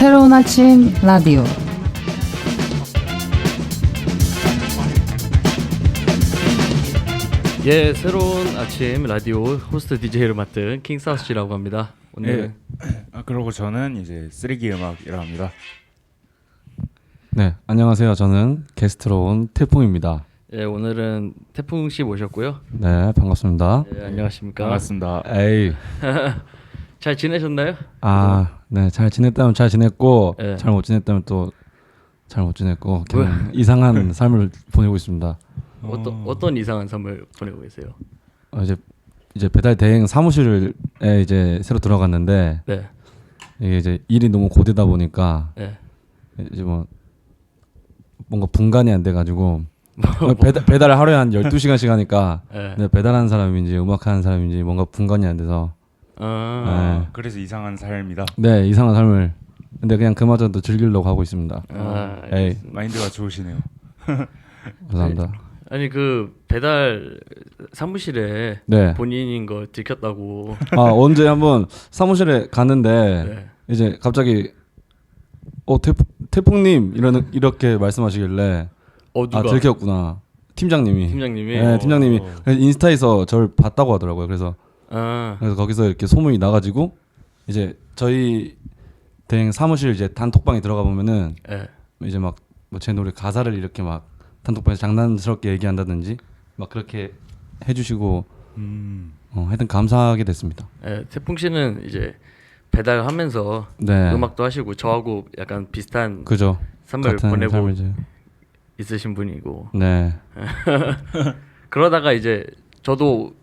새로운 아침 라디오. 예, 새로운 아침 라디오 호스트 DJ를 맡은 킹사우스라고 합니다. 오늘 그리고 저는 이제 쓰레기 음악이라 합니다. 네, 안녕하세요. 저는 게스트로 온 태풍입니다. 예, 오늘은 태풍 씨 모셨고요. 네, 반갑습니다. 예, 안녕하십니까? 반갑습니다. 에이, 잘 지내셨나요? 네, 잘 지냈다면 잘 지냈고, 네. 잘 못 지냈다면 또 잘 못 지냈고, 그냥 이상한 삶을 보내고 있습니다. 어떤 이상한 삶을 보내고 계세요? 이제 배달 대행 사무실에 이제 새로 들어갔는데, 네, 이게 이제 일이 너무 고되다 보니까 네. 이제 뭐 뭔가 분간이 안 돼가지고 배달을 하루에 한 12시간씩 하니까 네. 근데 배달하는 사람인지 음악하는 사람인지 뭔가 분간이 안 돼서 네. 그래서 이상한 삶이다. 네, 이상한 삶을 근데 그냥 그마저도 즐기려고 하고 있습니다. 에이, 마인드가 좋으시네요. 감사합니다. 아니 그 배달 사무실에 네. 본인인 거 들켰다고. 언제 한번 사무실에 갔는데 네. 이제 갑자기 태풍님 이렇게 말씀하시길래 누가? 들켰구나. 팀장님이. 팀장님이. 네, 팀장님이 인스타에서 저를 봤다고 하더라고요. 그래서 거기서 이렇게 소문이 나가지고 이제 저희 대행 사무실 이제 단톡방에 들어가 보면은 네. 이제 막 뭐 제 노래 가사를 이렇게 막 단톡방에서 장난스럽게 얘기한다든지 막 그렇게 해주시고 하여튼 감사하게 됐습니다. 네, 태풍 씨는 이제 배달하면서 네. 음악도 하시고 저하고 약간 비슷한 그죠. 삶을 같은 보내고 삶을 이제. 있으신 분이고. 네. 그러다가 이제 저도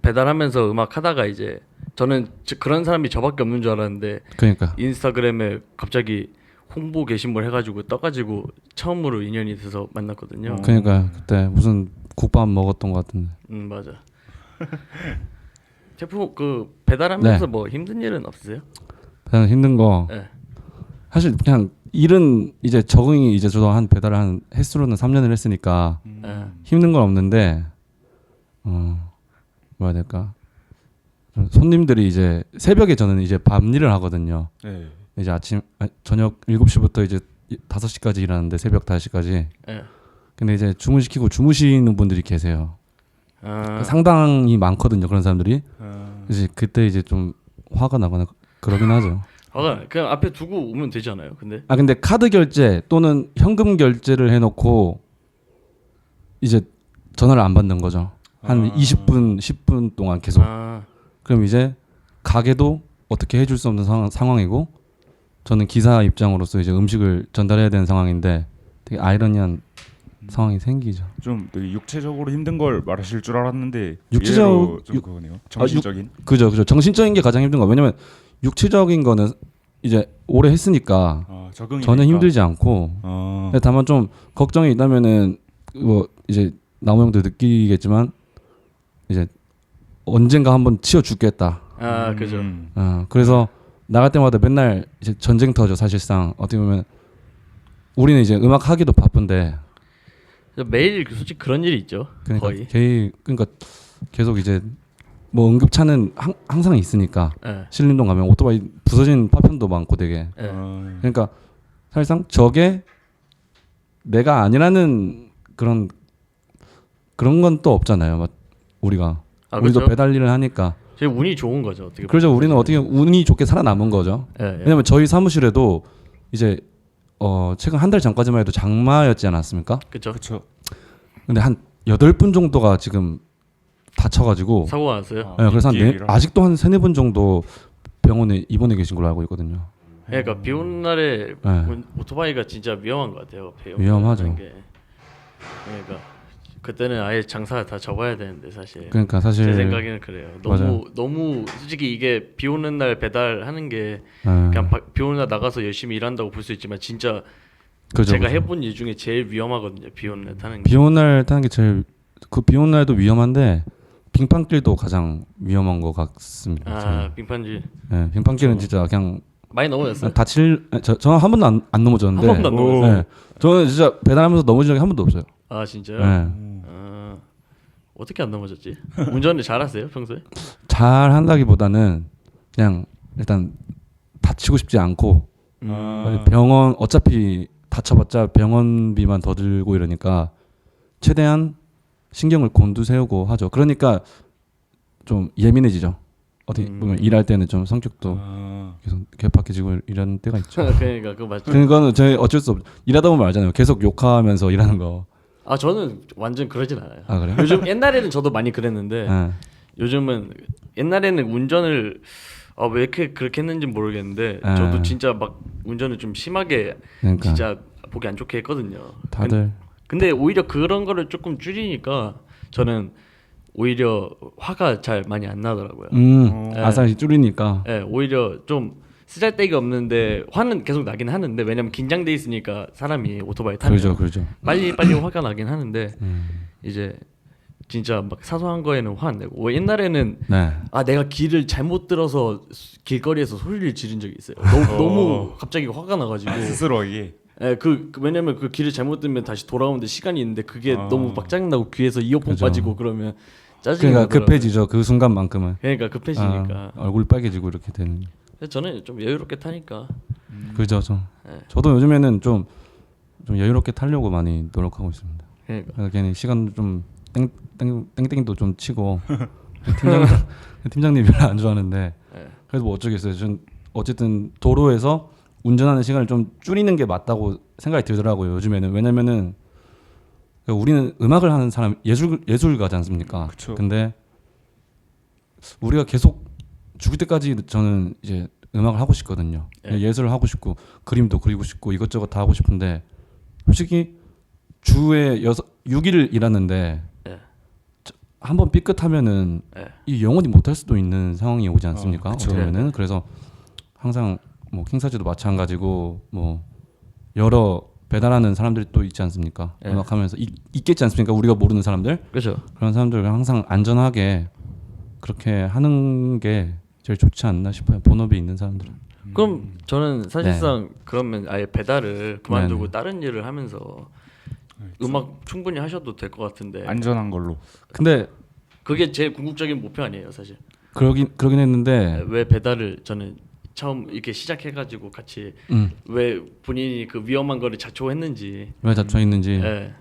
배달하면서 음악 하다가 이제 저는 그런 사람이 저밖에 없는 줄 알았는데 그러니까. 인스타그램에 갑자기 홍보 게시물 해가지고 떠가지고 처음으로 인연이 돼서 만났거든요. 그러니까 그때 무슨 국밥 먹었던 것 같은데. 맞아. 태풍 그 배달하면서 네. 뭐 힘든 일은 없으세요? 그냥 힘든 거 네. 사실 그냥 일은 이제 적응이 이제 저도 한 배달을 한 횟수로는 3년을 했으니까 힘든 건 없는데 뭐라 해야 될까? 손님들이 이제 새벽에 저는 이제 밤 일을 하거든요. 네. 이제 저녁 7시부터 이제 5시까지 일하는데 새벽 5시까지. 네. 근데 이제 주문시키고 주무시는 분들이 계세요. 상당히 많거든요. 그런 사람들이. 이제 그때 이제 좀 화가 나거나 그러긴 하죠. 그냥 앞에 두고 오면 되잖아요. 근데 근데 카드 결제 또는 현금 결제를 해놓고 이제 전화를 안 받는 거죠. 한 20분, 10분 동안 계속. 그럼 이제 가게도 어떻게 해줄 수 없는 상황이고 저는 기사 입장으로서 이제 음식을 전달해야 되는 상황인데 되게 아이러니한 상황이 생기죠. 좀 되게 육체적으로 힘든 걸 말하실 줄 알았는데 육체적- 좀 그거네요. 정신적인. 그죠. 정신적인 게 가장 힘든 거. 왜냐면 육체적인 거는 이제 오래 했으니까 적응이 전혀 되니까. 힘들지 않고 근데 다만 좀 걱정이 있다면은 뭐 이제 나무 형도 느끼겠지만 이제 언젠가 한번 치워 죽겠다. 그죠. 그래서 나갈 때마다 맨날 이제 전쟁터죠. 사실상 어떻게 보면 우리는 이제 음악 하기도 바쁜데 매일 솔직히 그런 일이 있죠. 그러니까 거의. 그러니까 계속 이제 뭐 응급차는 항상 있으니까 네. 신림동 가면 오토바이 부서진 파편도 많고 되게 그러니까 사실상 저게 내가 아니라는 그런 건 또 없잖아요. 막 우리가 우리도 그렇죠? 배달 일을 하니까 저희 운이 좋은 거죠. 어떻게 그래서 보면. 우리는 어떻게 운이 좋게 살아남은 거죠. 예. 왜냐면 저희 사무실에도 이제 최근 한 달 전까지만 해도 장마였지 않았습니까? 그렇죠. 그렇죠. 근데 한 8분 정도가 지금 다쳐가지고 사고가 났어요. 그래서 빗길이라. 아직도 한 3-4분 정도 병원에 입원해 계신 걸로 알고 있거든요. 그러니까 비 오는 날에 네. 오토바이가 진짜 위험한 것 같아요. 위험하죠. 그러니까 그때는 아예 장사 다 접어야 되는데 사실. 그러니까 사실 제 생각에는 그래요. 맞아요. 너무 솔직히 이게 비 오는 날 배달하는 게 네. 그냥 비 오는 날 나가서 열심히 일한다고 볼 수 있지만 진짜 그죠, 제가 그죠. 해본 일 중에 제일 위험하거든요. 비 오는 날 타는 게. 비 오는 날 타는 게 제일 비 오는 날도 위험한데 빙판길도 가장 위험한 것 같습니다. 빙판길 네, 빙판길은 진짜 그냥 많이 넘어졌어요? 저는 한 번도 안 넘어졌는데. 한 번도 안 넘어졌어요? 네, 저는 진짜 배달하면서 넘어진 적이 한 번도 없어요. 진짜요? 네. 어떻게 안 넘어졌지? 운전을 잘하세요 평소에? 잘 한다기보다는 그냥 일단 다치고 싶지 않고 병원 어차피 다쳐봤자 병원비만 더 들고 이러니까 최대한 신경을 곤두세우고 하죠. 그러니까 좀 예민해지죠. 어디 보면 일할 때는 좀 성격도 계속 개팍해지고 이런 때가 있죠. 그러니까 그거 맞죠. 그거는 저희 어쩔 수 없죠. 일하다 보면 알잖아요. 계속 욕하면서 일하는 거. 아 저는 완전 그러진 않아요. 아 그래요? 요즘 옛날에는 저도 많이 그랬는데 네. 요즘은 옛날에는 운전을 왜 이렇게 그렇게 했는지 모르겠는데 저도 진짜 막 운전을 좀 심하게 그러니까 진짜 보기 안 좋게 했거든요. 다들 근데 오히려 그런 거를 조금 줄이니까 저는 오히려 화가 잘 많이 안 나더라고요. 아사히 줄이니까. 예, 오히려 좀 쓰잘데기 없는데 화는 계속 나긴 하는데 왜냐면 긴장돼 있으니까 사람이 오토바이 타면 그러죠. 빨리 화가 나긴 하는데 이제 진짜 막 사소한 거에는 화 안 내고 옛날에는 네. 내가 길을 잘못 들어서 길거리에서 소리를 지른 적이 있어요. 너무 갑자기 화가 나가지고 스스로 이게 예, 왜냐면 그 길을 잘못 들면 다시 돌아오는데 시간이 있는데 그게 너무 막 짜증나고 귀에서 이어폰 그죠. 빠지고 그러면 짜증이 그러니까 나더라고요. 급해지죠. 그 순간만큼은. 그러니까 급해지니까. 얼굴 빨개지고 이렇게 되는. 그래서 저는 좀 여유롭게 타니까. 그죠. 저도 요즘에는 좀 여유롭게 타려고 많이 노력하고 있습니다. 그러니까. 괜히 시간 좀 땡땡도 좀 치고 팀장님 별로 안 좋아하는데 그래도 뭐 어쩌겠어요. 전 어쨌든 도로에서 운전하는 시간을 좀 줄이는 게 맞다고 생각이 들더라고요. 요즘에는 왜냐면은 우리는 음악을 하는 사람 예술가지 않습니까? 그쵸. 근데 우리가 계속 죽을 때까지 저는 이제 음악을 하고 싶거든요. 예술을 하고 싶고 그림도 그리고 싶고 이것저것 다 하고 싶은데 솔직히 주에 6일 일하는데 한번 삐끗하면은 이 영원히 못할 수도 있는 상황이 오지 않습니까? 어떻게 보면은 그래서 항상 뭐 킹사즈도 마찬가지고 뭐 여러 배달하는 사람들이 또 있지 않습니까? 음악하면서 있겠지 않습니까? 우리가 모르는 사람들 그렇죠. 그런 사람들 항상 안전하게 그렇게 하는 게 제일 좋지 않나 싶어요. 본업이 있는 사람들은. 그럼 저는 사실상 그러면 아예 배달을 그만두고 다른 일을 하면서 음악 충분히 하셔도 될 것 같은데. 안전한 걸로. 근데 그게 제일 궁극적인 목표 아니에요, 사실. 그러긴 했는데 왜 배달을 저는 처음 이렇게 시작해가지고 같이 왜 본인이 그 위험한 거를 자초했는지. 왜 잡혀 있는지. 예.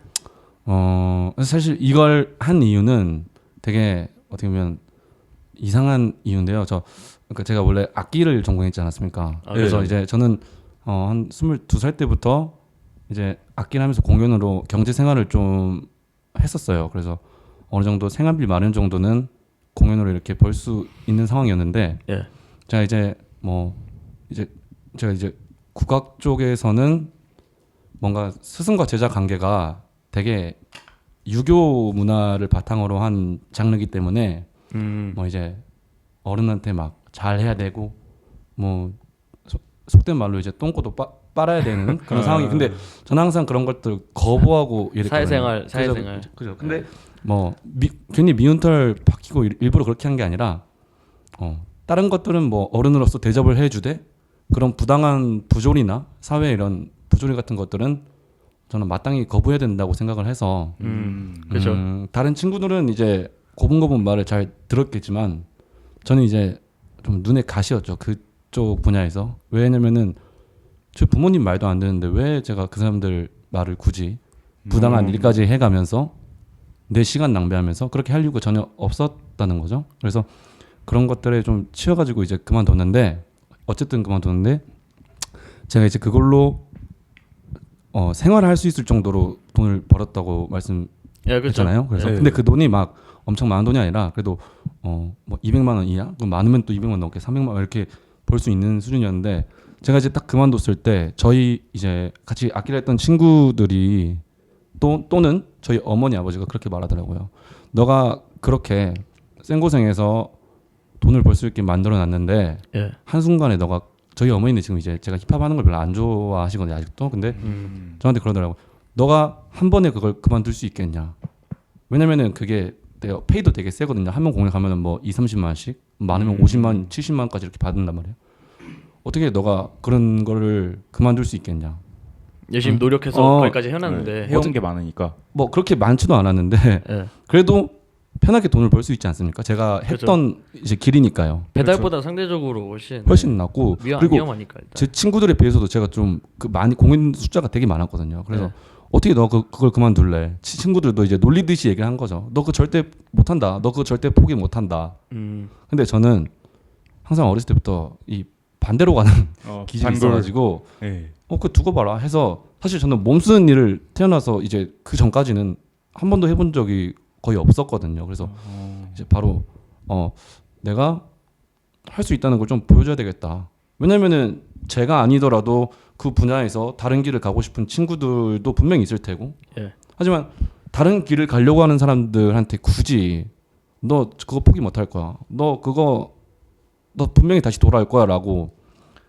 사실 이걸 한 이유는 되게 어떻게 보면 이상한 이유인데요. 그러니까 제가 원래 악기를 전공했지 않았습니까? 그래서 네. 이제 저는 한 22살 때부터 이제 악기를 하면서 공연으로 경제 생활을 좀 했었어요. 그래서 어느 정도 생활비 마련 정도는 공연으로 이렇게 벌 수 있는 상황이었는데 제가 이제 제가 이제 국악 쪽에서는 뭔가 스승과 제자 관계가 되게 유교 문화를 바탕으로 한 장르이기 때문에 뭐 이제 어른한테 막 잘해야 되고 뭐 속된 말로 이제 똥꼬도 빨아야 되는 그런 상황이. 근데 저는 항상 그런 것들 거부하고 이랬거든요. 사회생활. 그죠. 근데 뭐 괜히 미운털 박히고 일부러 그렇게 한 게 아니라 다른 것들은 뭐 어른으로서 대접을 해주되 그런 부당한 부조리나 사회 이런 부조리 같은 것들은 저는 마땅히 거부해야 된다고 생각을 해서 그렇죠. 다른 친구들은 이제 고분고분 말을 잘 들었겠지만 저는 이제 좀 눈에 가시였죠. 그쪽 분야에서. 왜냐면은 제 부모님 말도 안 듣는데 왜 제가 그 사람들 말을 굳이 부당한 일까지 해가면서 내 시간 낭비하면서 그렇게 할 이유가 전혀 없었다는 거죠. 그래서 그런 것들에 좀 치여가지고 이제 그만뒀는데 어쨌든 그만뒀는데 제가 이제 그걸로 생활을 할 수 있을 정도로 돈을 벌었다고 말씀했잖아요. 그래서 근데 그 돈이 막 엄청 많은 돈이 아니라 그래도 뭐 200만 원 이하, 많으면 또 200만 원 넘게 300만 원 이렇게 벌 수 있는 수준이었는데 제가 이제 딱 그만뒀을 때 저희 이제 같이 악기를 했던 친구들이 또는 저희 어머니 아버지가 그렇게 말하더라고요. 너가 그렇게 생고생해서 돈을 벌 수 있게 만들어놨는데 한순간에 너가 저희 어머니는 지금 이제 제가 힙합 하는 걸 별로 안 좋아하시거든요 아직도. 근데 저한테 그러더라고. 너가 한 번에 그걸 그만둘 수 있겠냐. 왜냐면은 그게 내가 페이도 되게 세거든요. 한 번 공연 가면은 뭐 2-30만 원씩 많으면 50만 70만 원까지 이렇게 받는단 말이에요. 어떻게 너가 그런 거를 그만둘 수 있겠냐. 열심히 노력해서 거기까지 해놨는데 해온 게 많으니까 뭐 그렇게 많지도 않았는데 그래도 편하게 돈을 벌 수 있지 않습니까? 제가 했던 이제 길이니까요. 배달보다 상대적으로 훨씬 낫고 그리고 위험하니까 일단. 제 친구들에 비해서도 제가 좀 그 많이 공인 숫자가 되게 많았거든요. 그래서 네. 어떻게 너 그걸 그만둘래? 친구들도 이제 놀리듯이 얘기를 한 거죠. 너 그거 절대 못한다. 너 그거 절대 포기 못한다. 근데 저는 항상 어렸을 때부터 이 반대로 가는 기질이 있어가지고 네. 그거 두고 봐라 해서 사실 저는 몸 쓰는 일을 태어나서 이제 그 전까지는 한 번도 해본 적이 거의 없었거든요. 그래서 이제 바로 내가 할 수 있다는 걸 좀 보여줘야 되겠다. 왜냐면은 제가 아니더라도 그 분야에서 다른 길을 가고 싶은 친구들도 분명히 있을 테고. 예. 하지만 다른 길을 가려고 하는 사람들한테 굳이 너 그거 포기 못 할 거야. 너 분명히 다시 돌아올 거야라고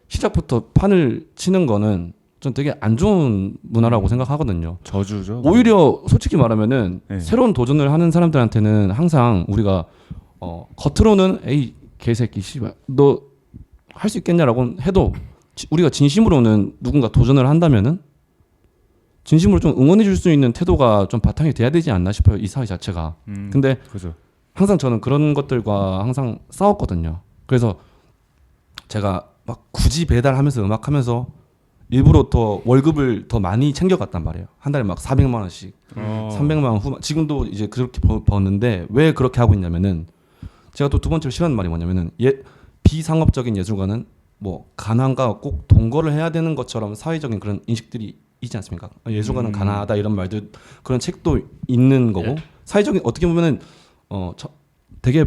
시작부터 판을 치는 거는 전 되게 안 좋은 문화라고 생각하거든요. 저주죠. 오히려 솔직히 말하면은 네. 새로운 도전을 하는 사람들한테는 항상 우리가 겉으로는 에이 개새끼 씨발 너 할 수 있겠냐라고 해도 우리가 진심으로는 누군가 도전을 한다면은 진심으로 좀 응원해 줄 수 있는 태도가 좀 바탕이 돼야 되지 않나 싶어요. 이 사회 자체가. 근데 그죠. 항상 저는 그런 것들과 항상 싸웠거든요. 그래서 제가 막 굳이 배달하면서 음악하면서 일부러 더 월급을 더 많이 챙겨갔단 말이에요. 한 달에 막 400만 원씩, 300만 원 후반. 지금도 이제 그렇게 버는데 왜 그렇게 하고 있냐면은 제가 또 두 번째로 싫어하는 말이 뭐냐면은 비상업적인 예술가는 뭐 가난과 꼭 동거를 해야 되는 것처럼 사회적인 그런 인식들이 있지 않습니까? 예술가는 가난하다 이런 말들 그런 책도 있는 거고 사회적인 어떻게 보면은 되게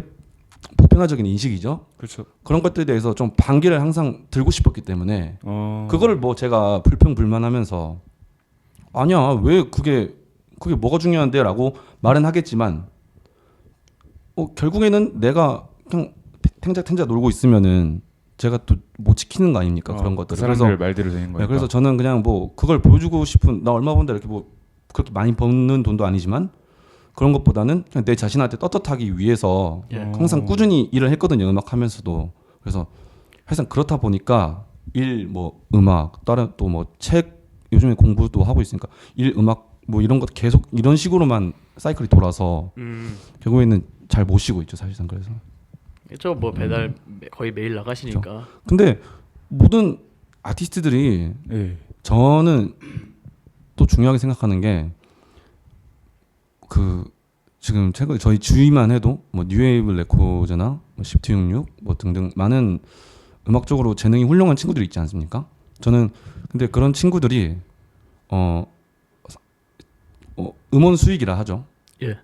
보편화적인 인식이죠. 그렇죠. 그런 것들에 대해서 좀 반기를 항상 들고 싶었기 때문에 그거를 뭐 제가 불평불만하면서 아니야 왜 그게 뭐가 중요한데라고 말은 하겠지만 결국에는 내가 그냥 탱자탱자 놀고 있으면은 제가 또 못 지키는 거 아닙니까 그런 것들. 그 사람들 말대로 되는 거니까. 그래서 저는 그냥 뭐 그걸 보여주고 싶은 나 얼마 번다 이렇게 뭐 그렇게 많이 버는 돈도 아니지만 그런 것보다는 그냥 내 자신한테 떳떳하기 위해서 항상 꾸준히 일을 했거든요. 음악하면서도. 그래서 항상 그렇다 보니까 뭐 음악 다른 또 뭐 책 요즘에 공부도 하고 있으니까 음악 뭐 이런 것 계속 이런 식으로만 사이클이 돌아서 결국에는 잘 못 쉬고 있죠 사실상. 그래서 뭐 배달 거의 매일 나가시니까. 그렇죠. 근데 모든 아티스트들이 저는 또 중요하게 생각하는 게 지금 최근 저희 주위만 해도 뭐 뉴웨이브 레코드나 뭐 십투66 뭐 등등 많은 음악적으로 재능이 훌륭한 친구들이 있지 않습니까? 저는 근데 그런 친구들이 음원 수익이라 하죠.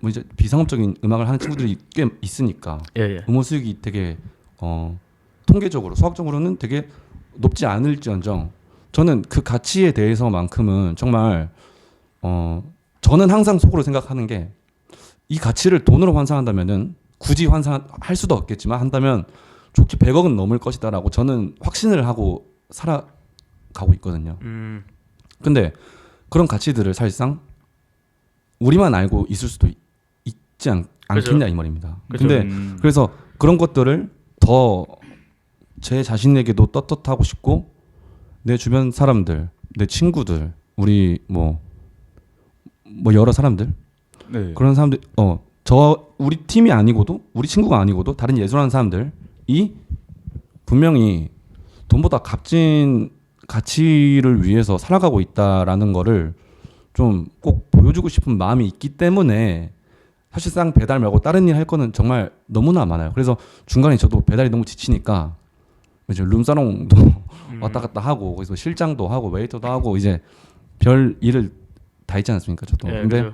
뭐 이제 비상업적인 음악을 하는 친구들이 꽤 있으니까 음원 수익이 되게 통계적으로 수학적으로는 되게 높지 않을지언정 저는 그 가치에 대해서만큼은 정말 저는 항상 속으로 생각하는 게 이 가치를 돈으로 환산한다면은 굳이 환산할 수도 없겠지만 한다면 좋게 100억은 넘을 것이다라고 저는 확신을 하고 살아가고 있거든요. 근데 그런 가치들을 사실상 우리만 알고 있을 수도 있지 않겠냐 이 말입니다. 근데 그래서 그런 것들을 더 제 자신에게도 떳떳하고 싶고 내 주변 사람들, 내 친구들, 우리 뭐 여러 사람들 그런 사람들 우리 팀이 아니고도 우리 친구가 아니고도 다른 예술하는 사람들이 분명히 돈보다 값진 가치를 위해서 살아가고 있다라는 거를 좀 꼭 보여주고 싶은 마음이 있기 때문에 사실상 배달 말고 다른 일 할 거는 정말 너무나 많아요. 그래서 중간에 저도 배달이 너무 지치니까 이제 룸사롱도 왔다 갔다 하고 거기서 실장도 하고 웨이터도 하고 이제 별 일을 다 있지 않습니까 저도. 근데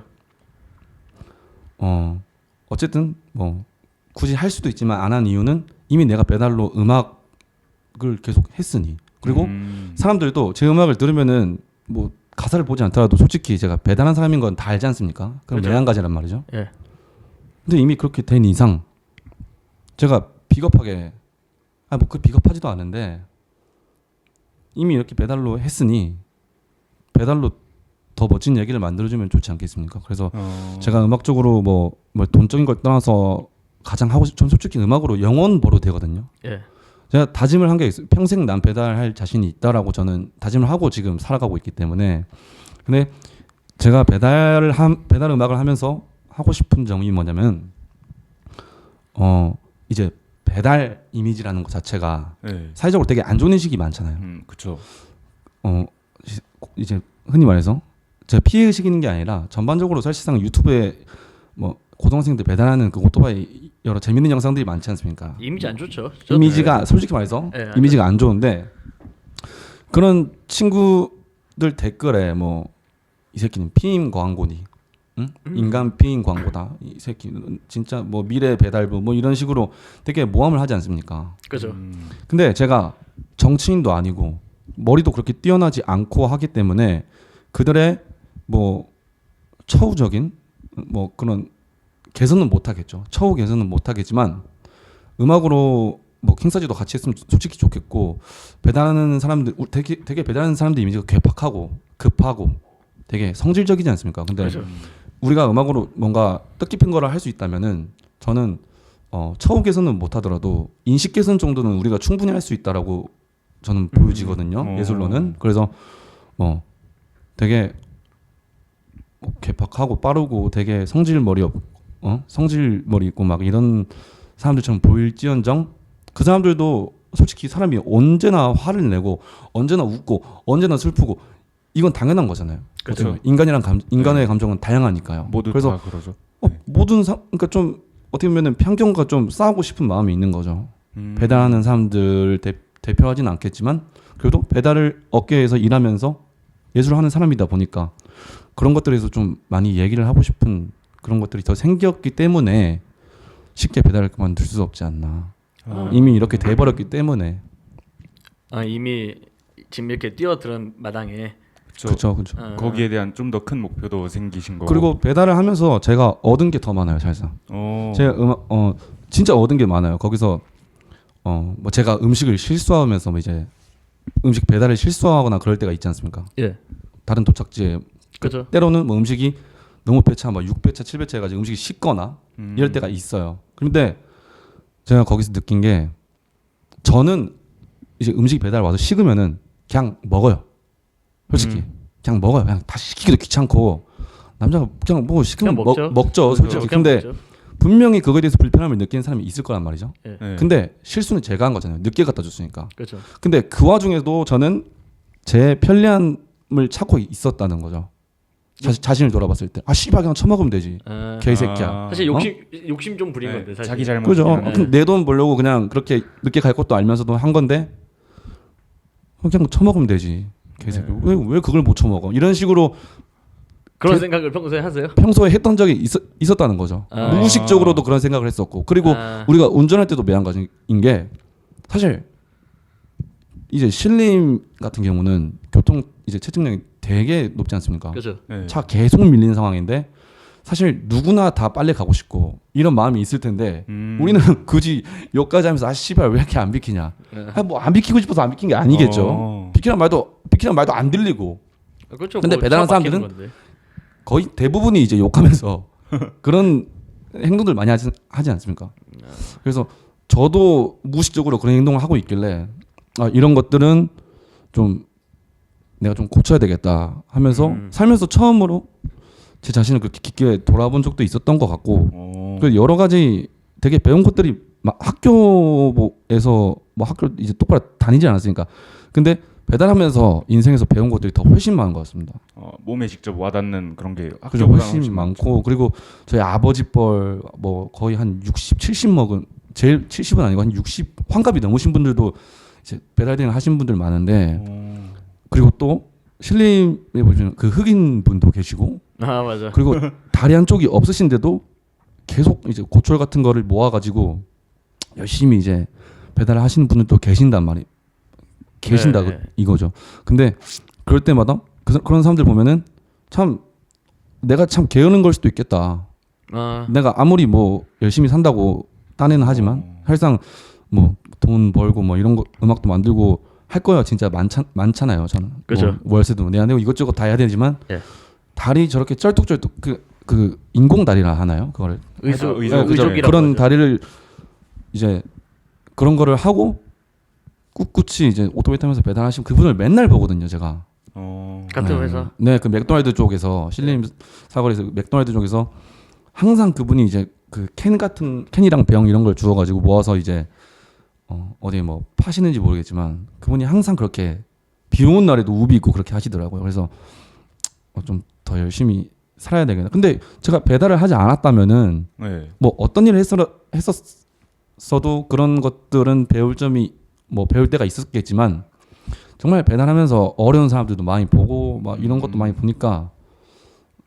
어쨌든 뭐 굳이 할 수도 있지만 안 한 이유는 이미 내가 배달로 음악을 계속 했으니 그리고 사람들도 제 음악을 들으면은 뭐 가사를 보지 않더라도 솔직히 제가 배달한 사람인 건 다 알지 않습니까? 그럼 매한가지란 말이죠. 근데 이미 그렇게 된 이상 제가 비겁하게 뭐 그 비겁하지도 않은데 이미 이렇게 배달로 했으니 배달로 더 멋진 얘기를 만들어주면 좋지 않겠습니까? 그래서 제가 음악적으로 뭐 돈적인 걸 떠나서 가장 하고 싶은 솔직히 음악으로 영원 벌어도 되거든요. 제가 다짐을 한 게 있어요. 평생 난 배달할 자신이 있다라고 저는 다짐을 하고 지금 살아가고 있기 때문에. 근데 제가 배달 음악을 하면서 하고 싶은 점이 뭐냐면 이제 배달 이미지라는 것 자체가 네. 사회적으로 되게 안 좋은 인식이 많잖아요. 그렇죠. 이제 흔히 말해서 제가 피해 의식이는 게 아니라 전반적으로 사실상 유튜브에 뭐 고등학생들 배달하는 그 오토바이 여러 재밌는 영상들이 많지 않습니까? 이미지 안 좋죠. 이미지가 솔직히 말해서 네, 이미지가 안 좋은데 그런 친구들 댓글에 뭐 이 새끼는 피임 광고니, 응? 인간 피임 광고다. 이 새끼는 진짜 뭐 미래 배달부 뭐 이런 식으로 되게 모함을 하지 않습니까? 그죠. 근데 제가 정치인도 아니고 머리도 그렇게 뛰어나지 않고 하기 때문에 그들의 뭐 처우적인 뭐 그런 개선은 못 하겠죠. 처우 개선은 못 하겠지만 음악으로 뭐 킹사지도 같이 했으면 솔직히 좋겠고 배달하는 사람들 되게 배달하는 사람들 이미지가 괴팍하고 급하고 되게 성질적이지 않습니까? 근데 그죠. 우리가 음악으로 뭔가 뜻깊은 거를 할 수 있다면은 저는 처우 개선은 못 하더라도 인식 개선 정도는 우리가 충분히 할 수 있다라고 저는 보여지거든요. 예술로는. 그래서 되게 개팍하고 빠르고 되게 성질머리 있고 막 이런 사람들처럼 보일지언정 그 사람들도 솔직히 사람이 언제나 화를 내고 언제나 웃고 언제나 슬프고 이건 당연한 거잖아요. 그렇죠. 인간의 감정은 다양하니까요. 모두 그래서 다 그러죠. 그러니까 좀 어떻게 보면은 편견과 좀 싸우고 싶은 마음이 있는 거죠. 배달하는 사람들 대표하지는 않겠지만 그래도 배달을 업계에서 일하면서 예술을 하는 사람이다 보니까 그런 것들에서 좀 많이 얘기를 하고 싶은 그런 것들이 더 생겼기 때문에 쉽게 배달을 그만둘 수 없지 않나. 이미 이렇게 돼버렸기 때문에. 이미 지금 이렇게 뛰어드는 마당에. 그렇죠. 거기에 대한 좀 더 큰 목표도 생기신 거고. 그리고 배달을 하면서 제가 얻은 게 더 많아요, 사실상. 제가 진짜 얻은 게 많아요. 거기서 뭐 제가 음식을 실수하면서 뭐 이제 음식 배달을 실수하거나 그럴 때가 있지 않습니까? 예. 다른 도착지에 그죠. 때로는 뭐 음식이 너무 배차 막 6배차, 7배차 해가지고 음식이 식거나 이럴 때가 있어요. 그런데 제가 거기서 느낀 게 저는 이제 음식 배달 와서 식으면은 그냥 먹어요. 솔직히 그냥 먹어요. 그냥 다시 시키기도 귀찮고 남자가 그냥 뭐 시키면 먹죠. 솔직히. 근데 먹죠. 분명히 그거에 대해서 불편함을 느끼는 사람이 있을 거란 말이죠. 예. 네. 근데 실수는 제가 한 거잖아요. 늦게 갖다 줬으니까. 그렇죠. 근데 그 와중에도 저는 제 편리함을 찾고 있었다는 거죠. 자신을 돌아봤을 때, 씨발 그냥 처먹으면 되지, 개새끼야. 사실 욕심 좀 부린 건데 사실. 자기 잘못. 그죠? 네. 내 돈 벌려고 그냥 그렇게 늦게 갈 것도 알면서도 한 건데 그냥 처먹으면 되지, 개새끼. 왜 그걸 못 처먹어? 이런 식으로 그런 생각을 평소에 하세요? 평소에 했던 적이 있었다는 거죠. 무의식적으로도 그런 생각을 했었고, 그리고 우리가 운전할 때도 매한가지인 게 사실 이제 신림 같은 경우는 교통 이제 체증량이 되게 높지 않습니까? 그렇죠. 네. 차 계속 밀리는 상황인데 사실 누구나 다 빨리 가고 싶고 이런 마음이 있을 텐데 우리는 굳이 여기까지 하면서 씨발 왜 이렇게 안 비키냐? 뭐 안 비키고 싶어서 안 비킨 게 아니겠죠. 비키란 말도 안 들리고. 그렇죠. 근데 뭐 배달하는 차 막히는 사람들은 건데. 거의 대부분이 이제 욕하면서 그런 행동들 많이 하지 않습니까? 그래서 저도 무의식적으로 그런 행동을 하고 있길래 이런 것들은 좀 내가 좀 고쳐야 되겠다 하면서 살면서 처음으로 제 자신을 그렇게 깊게 돌아본 적도 있었던 것 같고, 그 여러 가지 되게 배운 것들이 막 학교에서 뭐 학교 이제 똑바로 다니지 않았으니까. 근데 배달하면서 인생에서 배운 것들이 더 훨씬 많은 것 같습니다. 몸에 직접 와닿는 그런 게 그죠, 훨씬 많고, 그리고 저희 아버지 뻘 뭐 거의 한 60, 70 먹은, 제일 70은 아니고 한 60 환갑이 넘으신 분들도 이제 배달대행 하신 분들 많은데, 그리고 또 신림에 보시면 그 흑인 분도 계시고, 맞아. 그리고 다리 한쪽이 없으신데도 계속 이제 고철 같은 거를 모아가지고 열심히 이제 배달을 하시는 분들도 계신다 네. 이거죠. 근데 그럴 때마다 그런 사람들 보면은 참 내가 참 게으른 걸 수도 있겠다. 내가 아무리 뭐 열심히 산다고 딴에는 하지만 사실상 뭐 돈 벌고 뭐 이런 거 음악도 만들고 할 거야 진짜 많잖아요. 저는 그렇죠. 뭐 월세도 내야 되고 이것저것 다 해야 되지만 예. 다리 저렇게 쩔뚝쩔뚝 그 인공 다리라 하나요? 그거를 의족이라고 그런 하죠. 다리를 이제 그런 거를 하고 꿋꿋이 이제 오토바이 타면서 배달하시면 그분을 맨날 보거든요, 제가. 같은 회사. 네, 그 맥도날드 쪽에서 신림 사거리에서 맥도날드 쪽에서 항상 그분이 이제 그 캔 같은 캔이랑 병 이런 걸 주워가지고 모아서 이제 어디 뭐 파시는지 모르겠지만 그분이 항상 그렇게 비 오는 날에도 우비 입고 그렇게 하시더라고요. 그래서 좀 더 열심히 살아야 되겠다. 근데 제가 배달을 하지 않았다면은 네. 뭐 어떤 일을 했었어도 그런 것들은 배울 점이 뭐 배울 때가 있었겠지만 정말 배달하면서 어려운 사람들도 많이 보고 막 이런 것도 많이 보니까